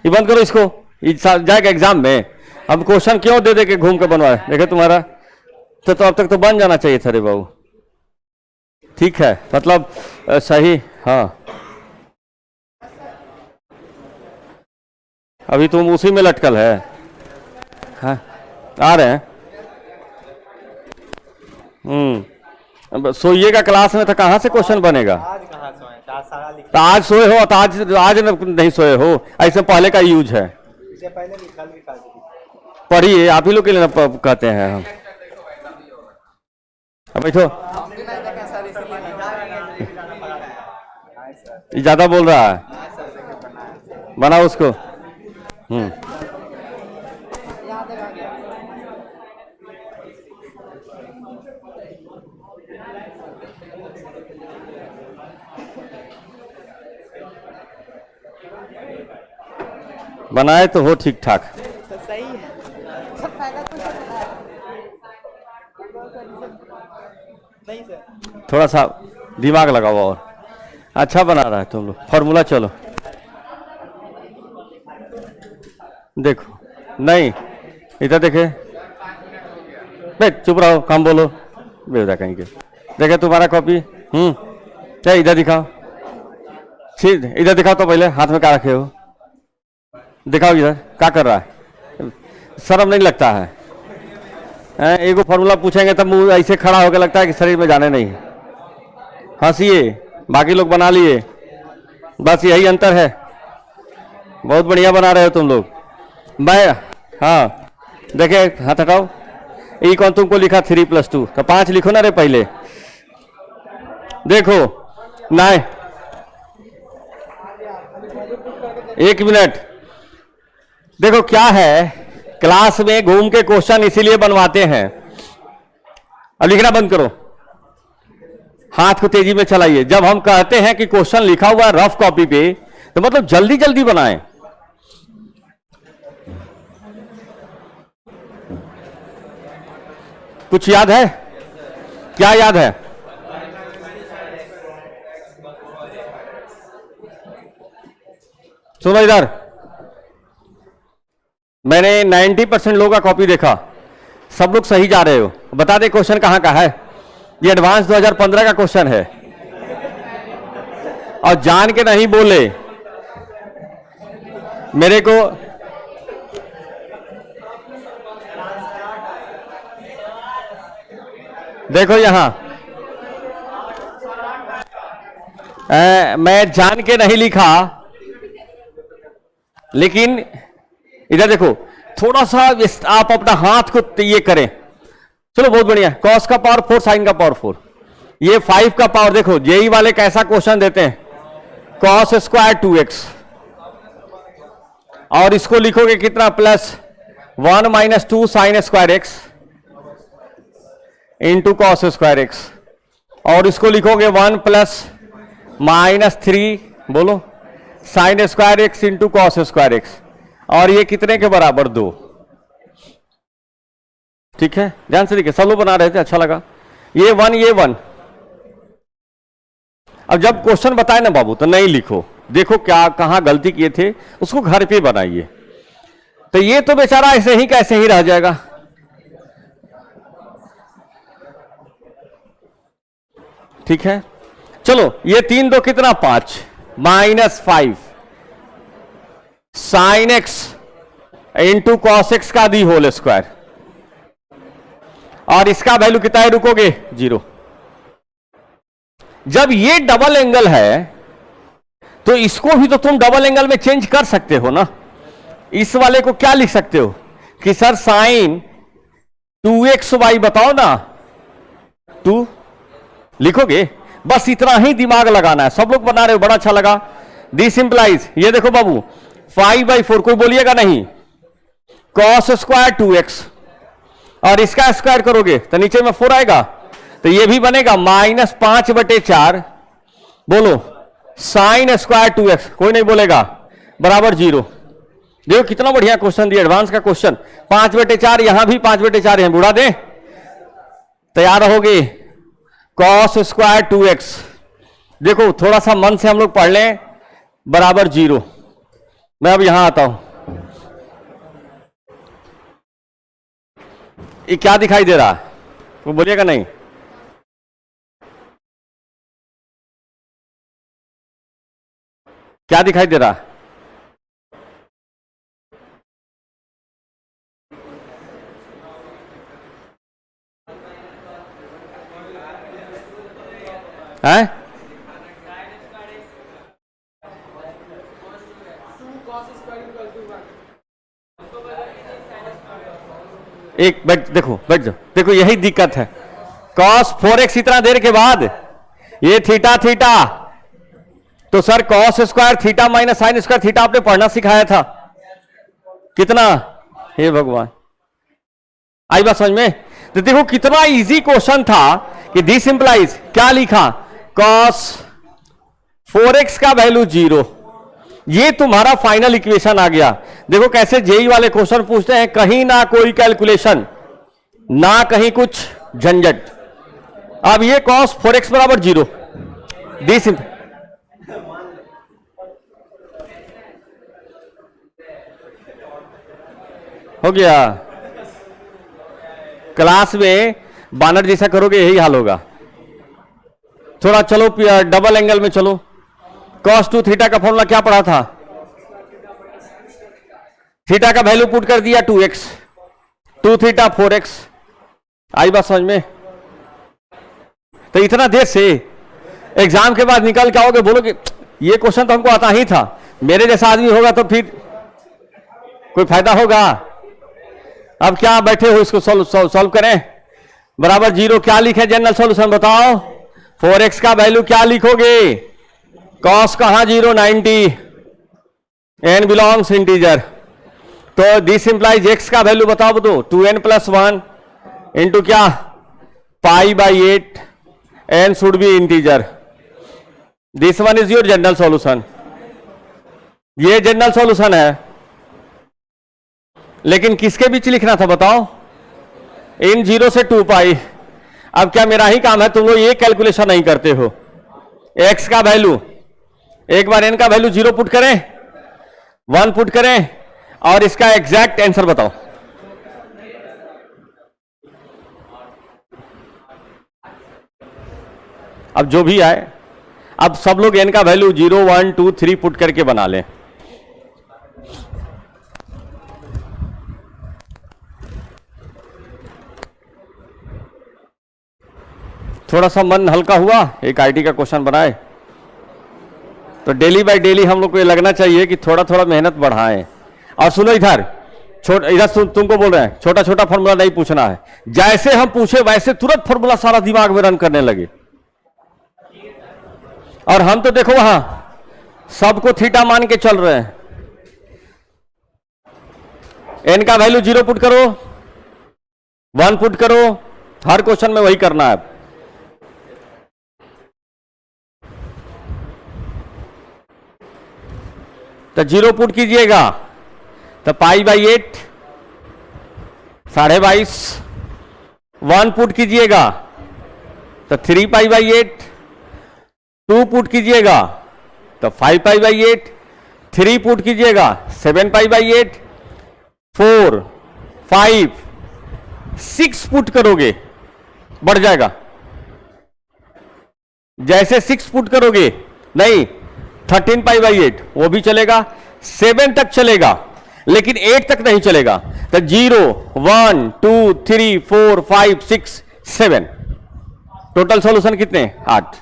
ये बंद करो इसको, ये जाएगा एग्जाम में। हम क्वेश्चन क्यों दे दे के घूम के बनवाए, देखे तुम्हारा तो अब तक तो बन जाना चाहिए था रे बाबू। ठीक है, मतलब सही। हाँ, अभी तुम उसी में लटकल है। हाँ, आ रहे हैं। सोइएगा क्लास में तो कहाँ से क्वेश्चन बनेगा। आज कहाँ सोए, तो आज सोए हो तो आज नहीं सोए हो, ऐसे पहले का यूज है। इससे पहले भी कल भी काट दी। पढ़िए, आप ही लोग के लिए कहते हैं हम। अब बैठो, ज्यादा बोल रहा है, बना उसको। बनाए तो हो ठीक ठाक। तो सही है, नहीं सर, थोड़ा सा दिमाग लगाओ और अच्छा बना रहा है तुम लोग। फॉर्मूला चलो, देखो नहीं, इधर देखे, बे चुप रहो, काम बोलो, बेवदा कहीं के। देखे तुम्हारा कॉपी, क्या इधर दिखाओ, ठीक इधर दिखाओ तो, पहले हाथ में क्या रखे हो, दिखाओ इधर क्या कर रहा है, शर्म नहीं लगता है। एक फॉर्मूला पूछेंगे तब मुंह ऐसे खड़ा होकर लगता है कि शरीर में जाने नहीं है। हंसिए, बाकी लोग बना लिए, बस यही अंतर है। बहुत बढ़िया बना रहे हो तुम लोग। मैं हाँ, देखे हाथ हटाओ। ई कौन तुमको लिखा 3+2, तो 5 लिखो ना रे पहले। देखो नहीं, 1 मिनट, देखो क्या है, क्लास में घूम के क्वेश्चन इसीलिए बनवाते हैं। अब लिखना बंद करो, हाथ को तेजी में चलाइए। जब हम कहते हैं कि क्वेश्चन लिखा हुआ है रफ कॉपी पे, तो मतलब जल्दी जल्दी बनाएं। कुछ याद है, क्या याद है? सुनो इधर, मैंने 90% लोगों का कॉपी देखा, सब लोग सही जा रहे हो। बता दे क्वेश्चन कहां का है। ये एडवांस 2015 का क्वेश्चन है, और जान के नहीं बोले मेरे को। देखो यहां, मैं जान के नहीं लिखा, लेकिन इधर देखो, थोड़ा सा आप अपना हाथ को ये करें। चलो बहुत बढ़िया, कॉस का पावर 4, साइन का पावर 4, ये 5 का पावर। देखो जेई वाले कैसा क्वेश्चन देते हैं, कॉस स्क्वायर 2x, और इसको लिखोगे कितना, +1 - 2 sine square x into cos square x, और इसको लिखोगे 1 + -3 बोलो sine square x into cos square x, और ये कितने के बराबर, 2। ठीक है, ध्यान से देखिए, सब लोग बना रहे थे, अच्छा लगा। ये 1, ये 1। अब जब क्वेश्चन बताए ना बाबू, तो नहीं लिखो, देखो क्या कहां गलती किए थे, उसको घर पे बनाइए। तो ये तो बेचारा ऐसे ही कैसे ही रह जाएगा। ठीक है, चलो ये 3 2 कितना, 5 -5 sine x into cos x का दी होल स्क्वायर, और इसका वैल्यू कितना है, रुकोगे 0। जब ये डबल एंगल है तो इसको भी तो तुम डबल एंगल में चेंज कर सकते हो ना। इस वाले को क्या लिख सकते हो कि सर साइन 2xy बताओ ना, 2 लिखोगे। बस इतना ही दिमाग लगाना है। सब लोग बना रहे हो, बड़ा अच्छा लगा। दिस इंप्लाइज, ये देखो बाबू 5/4, कोई बोलिएगा नहीं, cos स्क्वायर 2x और इसका स्क्वायर करोगे तो नीचे में 4 आएगा, तो ये भी बनेगा -5/4। बोलो साइन स्क्वायर 2x, कोई नहीं बोलेगा, बराबर 0। देखो कितना बढ़िया क्वेश्चन दिया, एडवांस का क्वेश्चन। 5/4, यहां भी 5/4 है, बुढ़ा दे। तैयार रहोगे, cos स्क्वायर 2x। देखो थोड़ा सा मन से हम लोग पढ़ लें, बराबर 0। मैं अब यहां आता हूं, ये क्या दिखाई दे रहा है, वो बोलिएगा नहीं। क्या दिखाई दे रहा है? एक बैठ, देखो बैठ जाओ, देखो यही दिक्कत है। cos 4x इतना देर के बाद ये थीटा थीटा, तो sir cos square theta minus sine square theta आपने पढ़ना सिखाया था कितना, हे भगवान। आई बात समझ में? तो देखो कितना इजी क्वेश्चन था कि दिस इंप्लाइज, क्या लिखा, cos 4x का वैल्यू 0। ये तुम्हारा फाइनल इक्वेशन आ गया। देखो कैसे जेई वाले क्वेश्चन पूछते हैं, कहीं ना कोई कैलकुलेशन, ना कहीं कुछ झंझट। अब ये cos 4x बराबर 0, दिस हो गया। क्लास में बानर जैसा करोगे यही हाल होगा। थोड़ा चलो डबल एंगल में चलो। cos 2 थीटा का फॉर्मूला क्या पढ़ा था, थीटा का वैल्यू पुट कर दिया 2x, 2 थीटा 4x। आई बात समझ में? तो इतना देर से एग्जाम के बाद निकल के आओगे, बोलोगे ये क्वेश्चन तो हमको आता ही था। मेरे जैसा आदमी होगा तो फिर कोई फायदा होगा? अब क्या बैठे हो, इसको सॉल्व करें। बराबर 0 क्या लिखे जनरल सॉल्यूशन बताओ। 4x का वैल्यू क्या लिखोगे, cos कहां 0, 90, n बिलोंग्स इंटीजर। तो दिस इंप्लाइज x का वैल्यू बताओ तो 2n + 1 इंटू क्या, π/8, n should be integer. This one is your general solution. ये जनरल सॉल्यूशन है, लेकिन किसके बीच लिखना था बताओ, इन 0 से 2π। अब क्या मेरा ही काम है, तुम लोग ये कैलकुलेशन नहीं करते हो। x का वैल्यू, एक बार n का वैल्यू 0 पुट करें, 1 पुट करें, और इसका एग्जैक्ट आंसर बताओ। अब जो भी आए, अब सब लोग n का वैल्यू 0, 1, 2, 3 पुट करके बना लें। थोड़ा सा मन हल्का हुआ, एक आईटी का क्वेश्चन बनाए। तो डेली बाय डेली हम लोग को ये लगना चाहिए कि थोड़ा थोड़ा मेहनत बढ़ाएं। और सुनो इधर, इधर तुमको बोल रहे हैं छोटा छोटा फॉर्मूला नहीं पूछना है। जैसे हम पूछे वैसे तुरंत फॉर्मूला सारा दिमाग में रन करने लगे। और हम तो देखो वहां सबको थीटा मान के चल रहे हैं। n का वैल्यू 0 पुट करो, 1 पुट करो, हर क्वेश्चन में वही करना है। तो 0 पुट कीजिएगा तो π/8, 22.5। 1 पुट कीजिएगा तो 3π/8। 2 पुट कीजिएगा तो 5π/8। 3 पुट कीजिएगा 7π/8। 4, 5, 6 पुट करोगे बढ़ जाएगा। जैसे 6 पुट करोगे, नहीं 13π/8 वो भी चलेगा, 7 तक चलेगा, लेकिन 8 तक नहीं चलेगा। तो 0, 1, 2, 3, 4, 5, 6, 7, टोटल सॉल्यूशन कितने, 8।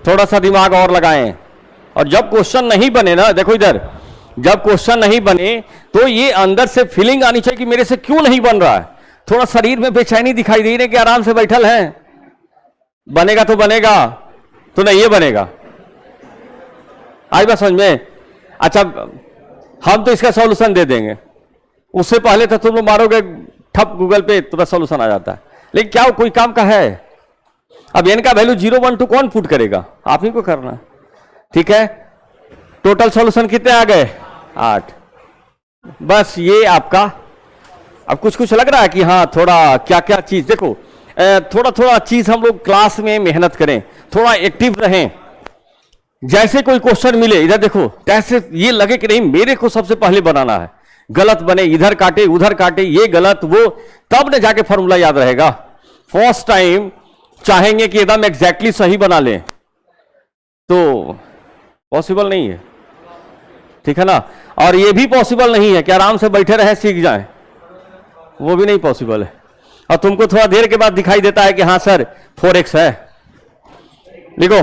थोड़ा सा दिमाग और लगाएं। और जब क्वेश्चन नहीं बने ना, देखो इधर, जब क्वेश्चन नहीं बने तो ये अंदर से फीलिंग आनी चाहिए कि मेरे से क्यों नहीं बन रहा है। थोड़ा शरीर में बेचैनी दिखाई दे रही है कि आराम से बैठल है, बनेगा तो बनेगा, तो नहीं ये बनेगा। आई बात समझ में? अच्छा, हम तो इसका सॉल्यूशन दे देंगे, उससे पहले तो तुम लोग मारोगे ठप गूगल पे, तुरंत सॉल्यूशन आ जाता है। लेकिन क्या कोई काम का है? अब n का वैल्यू 0 1 2 कौन पुट करेगा? आप ही को करना है। ठीक है, टोटल सॉल्यूशन कितने आ गए? 8। बस ये आपका। अब कुछ कुछ लग रहा है कि हाँ थोड़ा क्या क्या चीज, देखो थोड़ा थोड़ा चीज हम लोग क्लास में मेहनत करें, थोड़ा एक्टिव रहें। जैसे कोई क्वेश्चन मिले, इधर देखो, कैसे ये लगे कि नहीं मेरे को सबसे पहले बनाना है, गलत बने, इधर काटे उधर काटे, ये गलत वो, तब न जाके फॉर्मूला याद रहेगा। फर्स्ट टाइम चाहेंगे कि एकदम एग्जैक्टली सही बना लें, तो पॉसिबल नहीं है। ठीक है ना? और ये भी पॉसिबल नहीं है कि आराम से बैठे रहे सीख जाएं, वो भी नहीं पॉसिबल है। और तुमको थोड़ा देर के बाद दिखाई देता है कि हाँ सर 4x है। लिखो,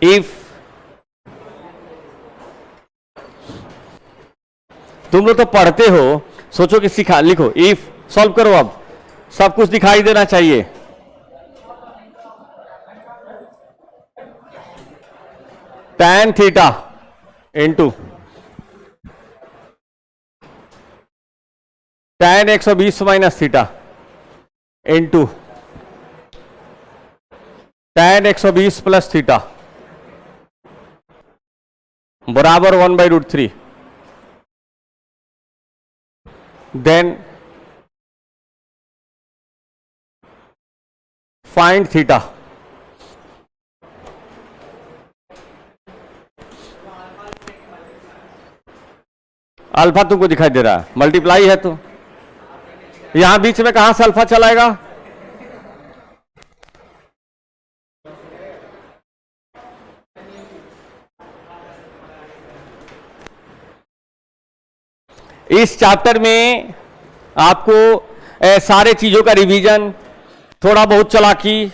इफ तुम लोग तो पढ़ते हो, सोचो कि सिखा, लिखो इफ, सॉल्व करो। अब सब कुछ दिखाई देना चाहिए। tan theta into tan 120 minus theta into tan 120 plus theta बराबर 1/√3। Then find theta. अल्फा तुमको दिखाई दे रहा है, मल्टीप्लाई है, तो यहां बीच में कहां से अल्फा चलाएगा? इस चैप्टर में आपको सारे चीजों का रिवीजन, थोड़ा बहुत चालाकी।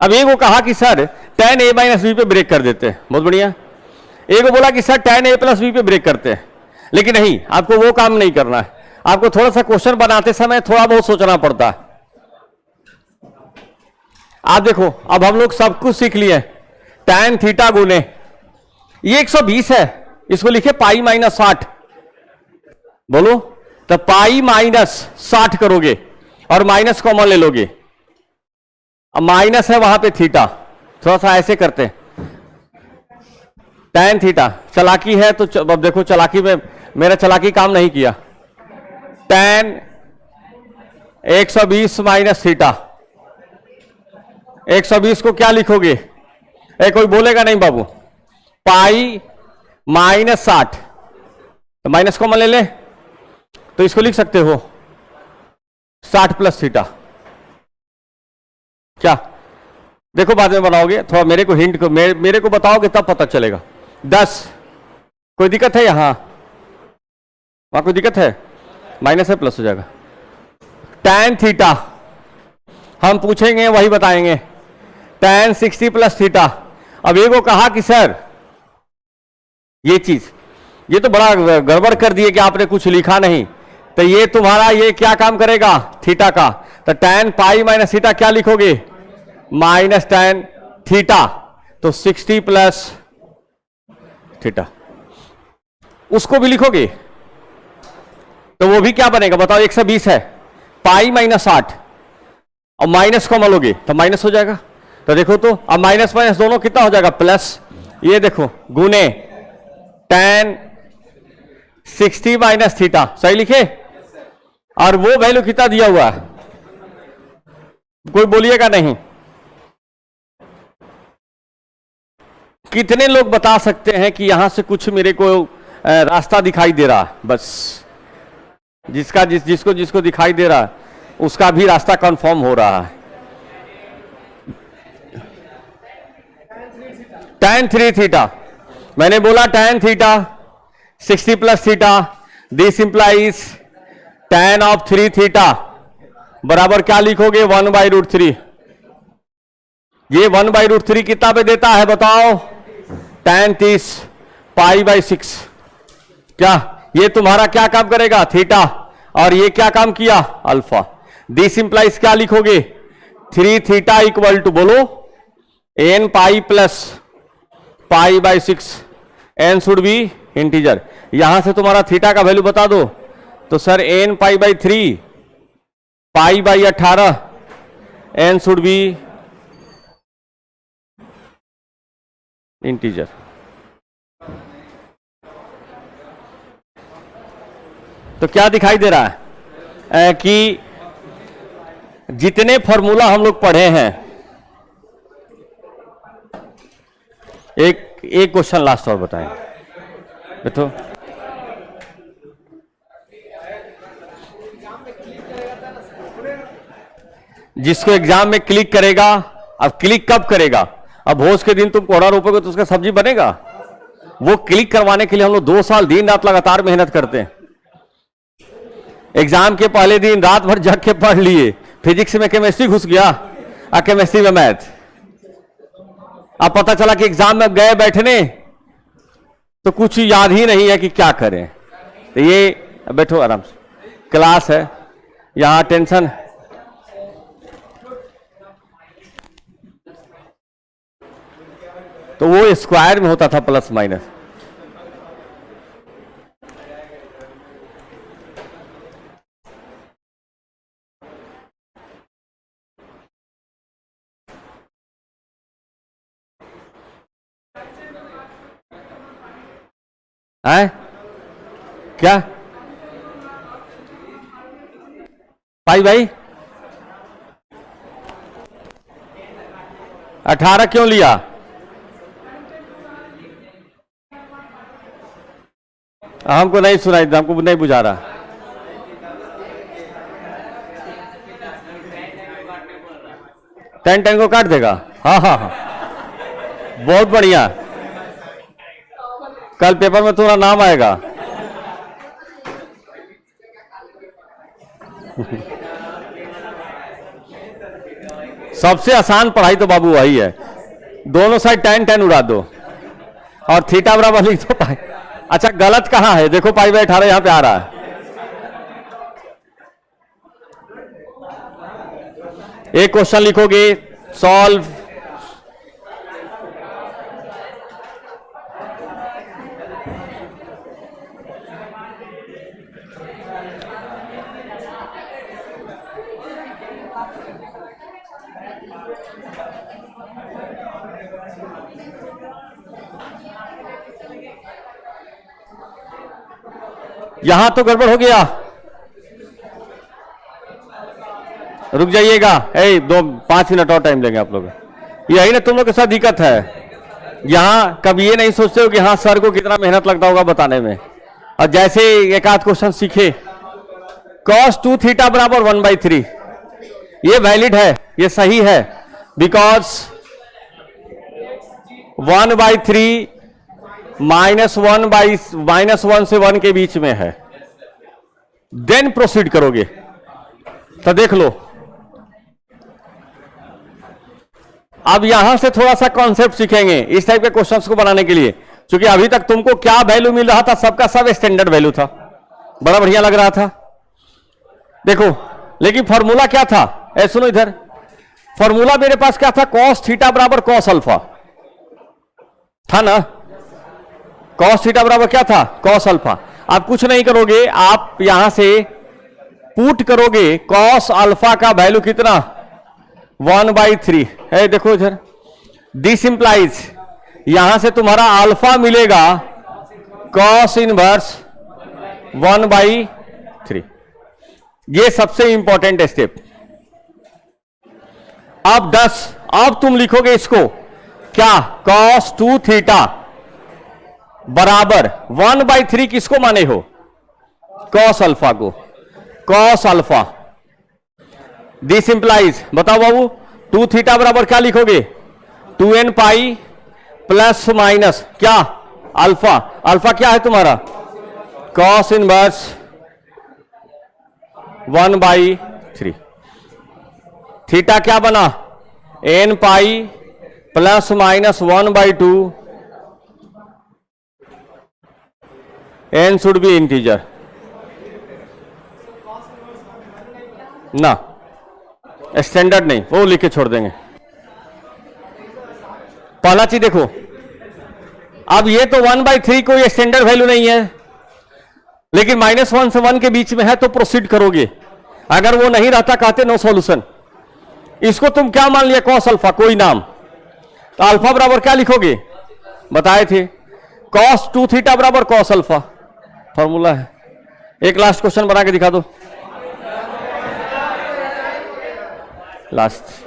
अब एक को कहा कि sir tan a minus B पे ब्रेक कर देते हैं, बहुत बढ़िया। एक को बोला कि sir tan a plus B पे ब्रेक करते हैं, लेकिन नहीं, आपको वो काम नहीं करना है। आपको थोड़ा सा क्वेश्चन बनाते समय थोड़ा बहुत सोचना पड़ता है। आप देखो, अब हम लोग सब कुछ सीख लिए। tan थीटा गुने ये 120 है, इसको लिखे पाई माइनस 60। बोलो, तो पाई माइनस 60 करोगे और माइनस कॉमन ले लोगे। अब माइनस है वहां पे थीटा, थोड़ा सा ऐसे करते हैं। tan थीटा चालाकी है, तो अब देखो चालाकी में मेरा चालाकी काम नहीं किया। tan 120 माइनस थीटा, 120 को क्या लिखोगे? कोई बोलेगा नहीं बाबू। पाई माइनस 60, तो माइनस कॉमन ले ले, तो इसको लिख सकते हो 60 प्लस थीटा। क्या देखो, बाद में बनाओगे, थोड़ा मेरे को हिंट को मेरे को बताओगे तब पता चलेगा। 10, कोई दिक्कत है? यहां वहां कोई दिक्कत है? माइनस है प्लस हो जाएगा। tan थीटा हम पूछेंगे, वही बताएंगे। tan 60 plus theta. अब एक को कहा कि सर ये चीज, ये तो बड़ा गड़बड़ कर दिए कि आपने कुछ लिखा नहीं, तो ये तुम्हारा ये क्या काम करेगा? थीटा का। तो tan पाई माइनस थीटा क्या लिखोगे? माइनस tan थीटा, तो 60 प्लस थीटा। उसको भी लिखोगे तो वो भी क्या बनेगा बताओ? 120 है, पाई माइनस 60 और माइनस को मलोगे तो माइनस हो जाएगा। तो देखो, तो अब माइनस माइनस दोनों कितना हो जाएगा? प्लस। ये देखो, गुने tan 60 माइनस थीटा, सही लिखे? और वो वैल्यू कितना दिया हुआ है? कोई बोलिएगा नहीं। कितने लोग बता सकते हैं कि यहां से कुछ मेरे को रास्ता दिखाई दे रहा है? बस जिसका जिसको दिखाई दे रहा है उसका भी रास्ता कंफर्म हो रहा है। tan 3 थीटा, मैंने बोला tan theta 60 plus theta, this implies tan of 3 theta बराबर क्या लिखोगे 1/√3। ये 1/√3 कितना पे देता है बताओ, tan 30 π/6। क्या ये तुम्हारा क्या काम करेगा, थीटा, और ये क्या काम किया, अल्फा। दिस इंप्लाइज क्या लिखोगे, 3 थीटा इक्वल टू बोलो n pi plus π/6, n should be integer. यहां से तुम्हारा थीटा का वैल्यू बता दो, तो sir n π/3 π/18, n should be integer. तो क्या दिखाई दे रहा है कि जितने फॉर्मूला हम लोग पढ़े हैं, एक क्वेश्चन लास्ट और बताएं बेटो। जिसको एग्जाम में क्लिक करेगा, अब क्लिक कब करेगा, अब भोज के दिन तुम कोड़ा रोपोगे तो उसका सब्जी बनेगा। वो क्लिक करवाने के लिए हम लोग 2 साल दिन रात लगातार मेहनत करते हैं। एग्जाम के पहले दिन रात भर जग के पढ़ लिए, फिजिक्स में केमिस्ट्री घुस गया और केमिस्ट्री में मैथ। अब पता चला कि एग्जाम में गए बैठने तो कुछ याद ही नहीं है कि क्या करें। तो ये बैठो आराम से, क्लास है, यहां टेंशन। तो वो स्क्वायर में होता था प्लस माइनस। है क्या भाई 18 क्यों लिया, हमको नहीं सुनाई, हमको नहीं बुझा रहा। टेन को काट देगा, हाँ हाँ हाँ, बहुत बढ़िया। कल पेपर में तुम्हारा नाम आएगा। सबसे आसान पढ़ाई तो बाबू वही है, दोनों साइड tan उड़ा दो और थीटा बराबर लिख दो पाई। अच्छा गलत कहां है, देखो π/18 यहां पे आ रहा है। एक क्वेश्चन लिखोगे, सॉल्व यहां तो गड़बड़ हो गया, रुक जाइएगा, 5 मिनट और टाइम लेंगे आप लोग। यही ना तुम लोग के साथ दिक्कत है, यहां कभी ये नहीं सोचते हो कि हाँ सर को कितना मेहनत लगता होगा बताने में। और जैसे एक आध क्वेश्चन सीखे, cos 2 थीटा बराबर 1/3, ये वैलिड है, ये सही है, बिकॉज 1/3 -1 से 1 के बीच में है। देन प्रोसीड करोगे तो देख लो। अब यहां से थोड़ा सा कॉन्सेप्ट सीखेंगे इस टाइप के क्वेश्चंस को बनाने के लिए, क्योंकि अभी तक तुमको क्या वैल्यू मिल रहा था, सबका सब स्टैंडर्ड वैल्यू था, बड़ा बढ़िया लग रहा था। देखो लेकिन फॉर्मूला क्या था, सुनो इधर, फॉर्मूला मेरे पास क्या था, cos थीटा बराबर cos अल्फा था ना। cos थीटा बराबर क्या था, cos अल्फा। आप कुछ नहीं करोगे, आप यहां से पुट करोगे cos अल्फा का वैल्यू कितना 1/3 है। देखो इधर, दिस इंप्लाइज यहां से तुम्हारा अल्फा मिलेगा cos इनवर्स 1/3। ये सबसे इंपॉर्टेंट स्टेप। अब तुम लिखोगे इसको क्या, cos 2 थीटा बराबर 1/3 किसको माने हो, cos अल्फा को, cos अल्फा। दिस इंप्लाइज, बताओ बाबू, 2 थीटा बराबर क्या लिखोगे, 2n पाई प्लस माइनस क्या, अल्फा। अल्फा क्या है तुम्हारा, cos इनवर्स 1/3। थीटा क्या बना, n pi plus minus 1/2, n should be integer ना, स्टैंडर्ड नहीं, वो लिख के छोड़ देंगे। पहला चीज देखो, अब ये तो 1/3 कोई स्टैंडर्ड वैल्यू नहीं है, लेकिन -1 से 1 के बीच में है तो प्रोसीड करोगे। अगर वो नहीं रहता कहते नो सॉल्यूशन। इसको तुम क्या मान लिया, कॉस अल्फा, कोई नाम, तो अल्फा बराबर क्या लिखोगे, बताए थे cos 2 थीटा बराबर cos अल्फा, फॉर्मूला है। एक लास्ट क्वेश्चन बना के दिखा दो, लास्ट।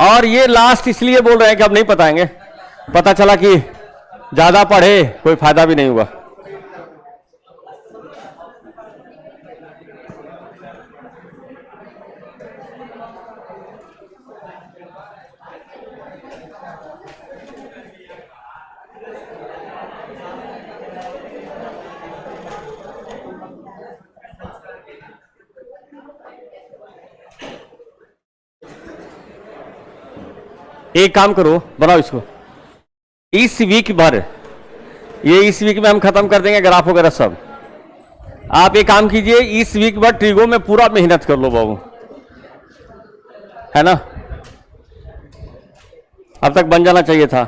और ये लास्ट इसलिए बोल रहे हैं कि अब नहीं बताएंगे, पता चला कि ज्यादा पढ़े कोई फायदा भी नहीं हुआ। एक काम करो, बनाओ इसको, इस वीक भर, ये इस वीक में हम खत्म कर देंगे ग्राफ वगैरह सब। आप एक काम कीजिए, इस वीक भर ट्रिगो में पूरा मेहनत कर लो बाबू, है ना, अब तक बन जाना चाहिए था।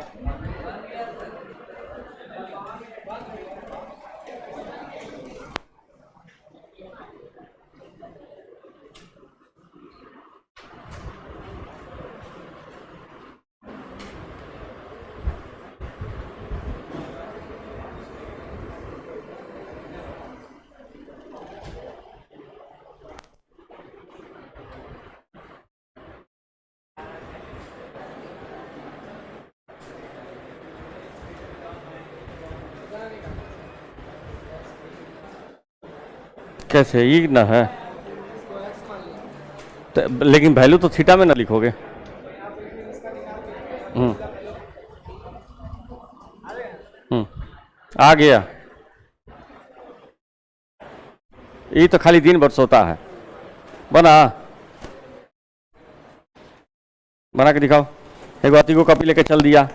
कैसे, ये ना है तो, लेकिन वैल्यू तो थीटा में ना लिखोगे। आ गया, ये तो खाली दिन भर सोता है। बना के दिखाओ। एक बाती को कॉपी लेके चल दिया,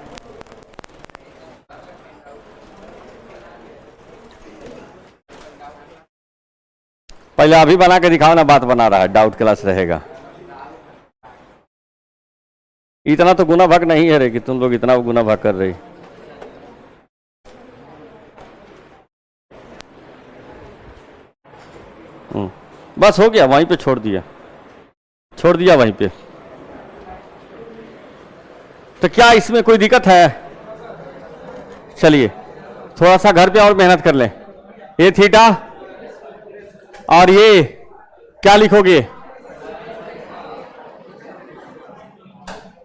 पहले अभी बना के दिखाओ ना, बात बना रहा है, डाउट क्लास रहेगा। इतना तो गुना भाग नहीं है रे कि तुम लोग इतना गुना भाग कर रही। बस हो गया, वहीं पे छोड़ दिया वहीं पे। तो क्या इसमें कोई दिक्कत है? चलिए थोड़ा सा घर पे और मेहनत कर लें। ये थीटा और ये क्या लिखोगे,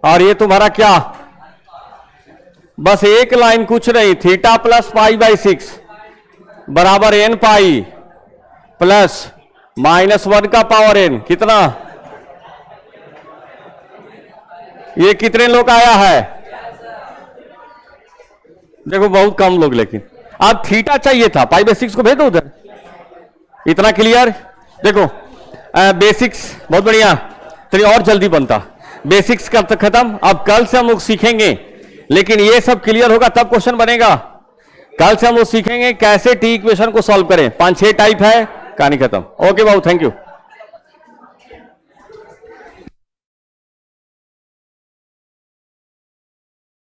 और ये तुम्हारा क्या, बस एक लाइन, कुछ नहीं, थीटा प्लस π/6 बराबर n पाई प्लस -1 का पावर n, कितना, ये कितने लोग आया है? देखो बहुत कम लोग, लेकिन अब थीटा चाहिए था, π/6 को भेज दो उधर। इतना क्लियर? देखो बेसिक्स बहुत बढ़िया, तो और जल्दी बनता। बेसिक्स कब तक खत्म? अब कल से हम लोग सीखेंगे, लेकिन ये सब क्लियर होगा तब क्वेश्चन बनेगा। कल से हम लोग सीखेंगे कैसे टी इक्वेशन को सॉल्व करें, 5-6 टाइप है, कहानी खत्म। Okay Babu, thank you.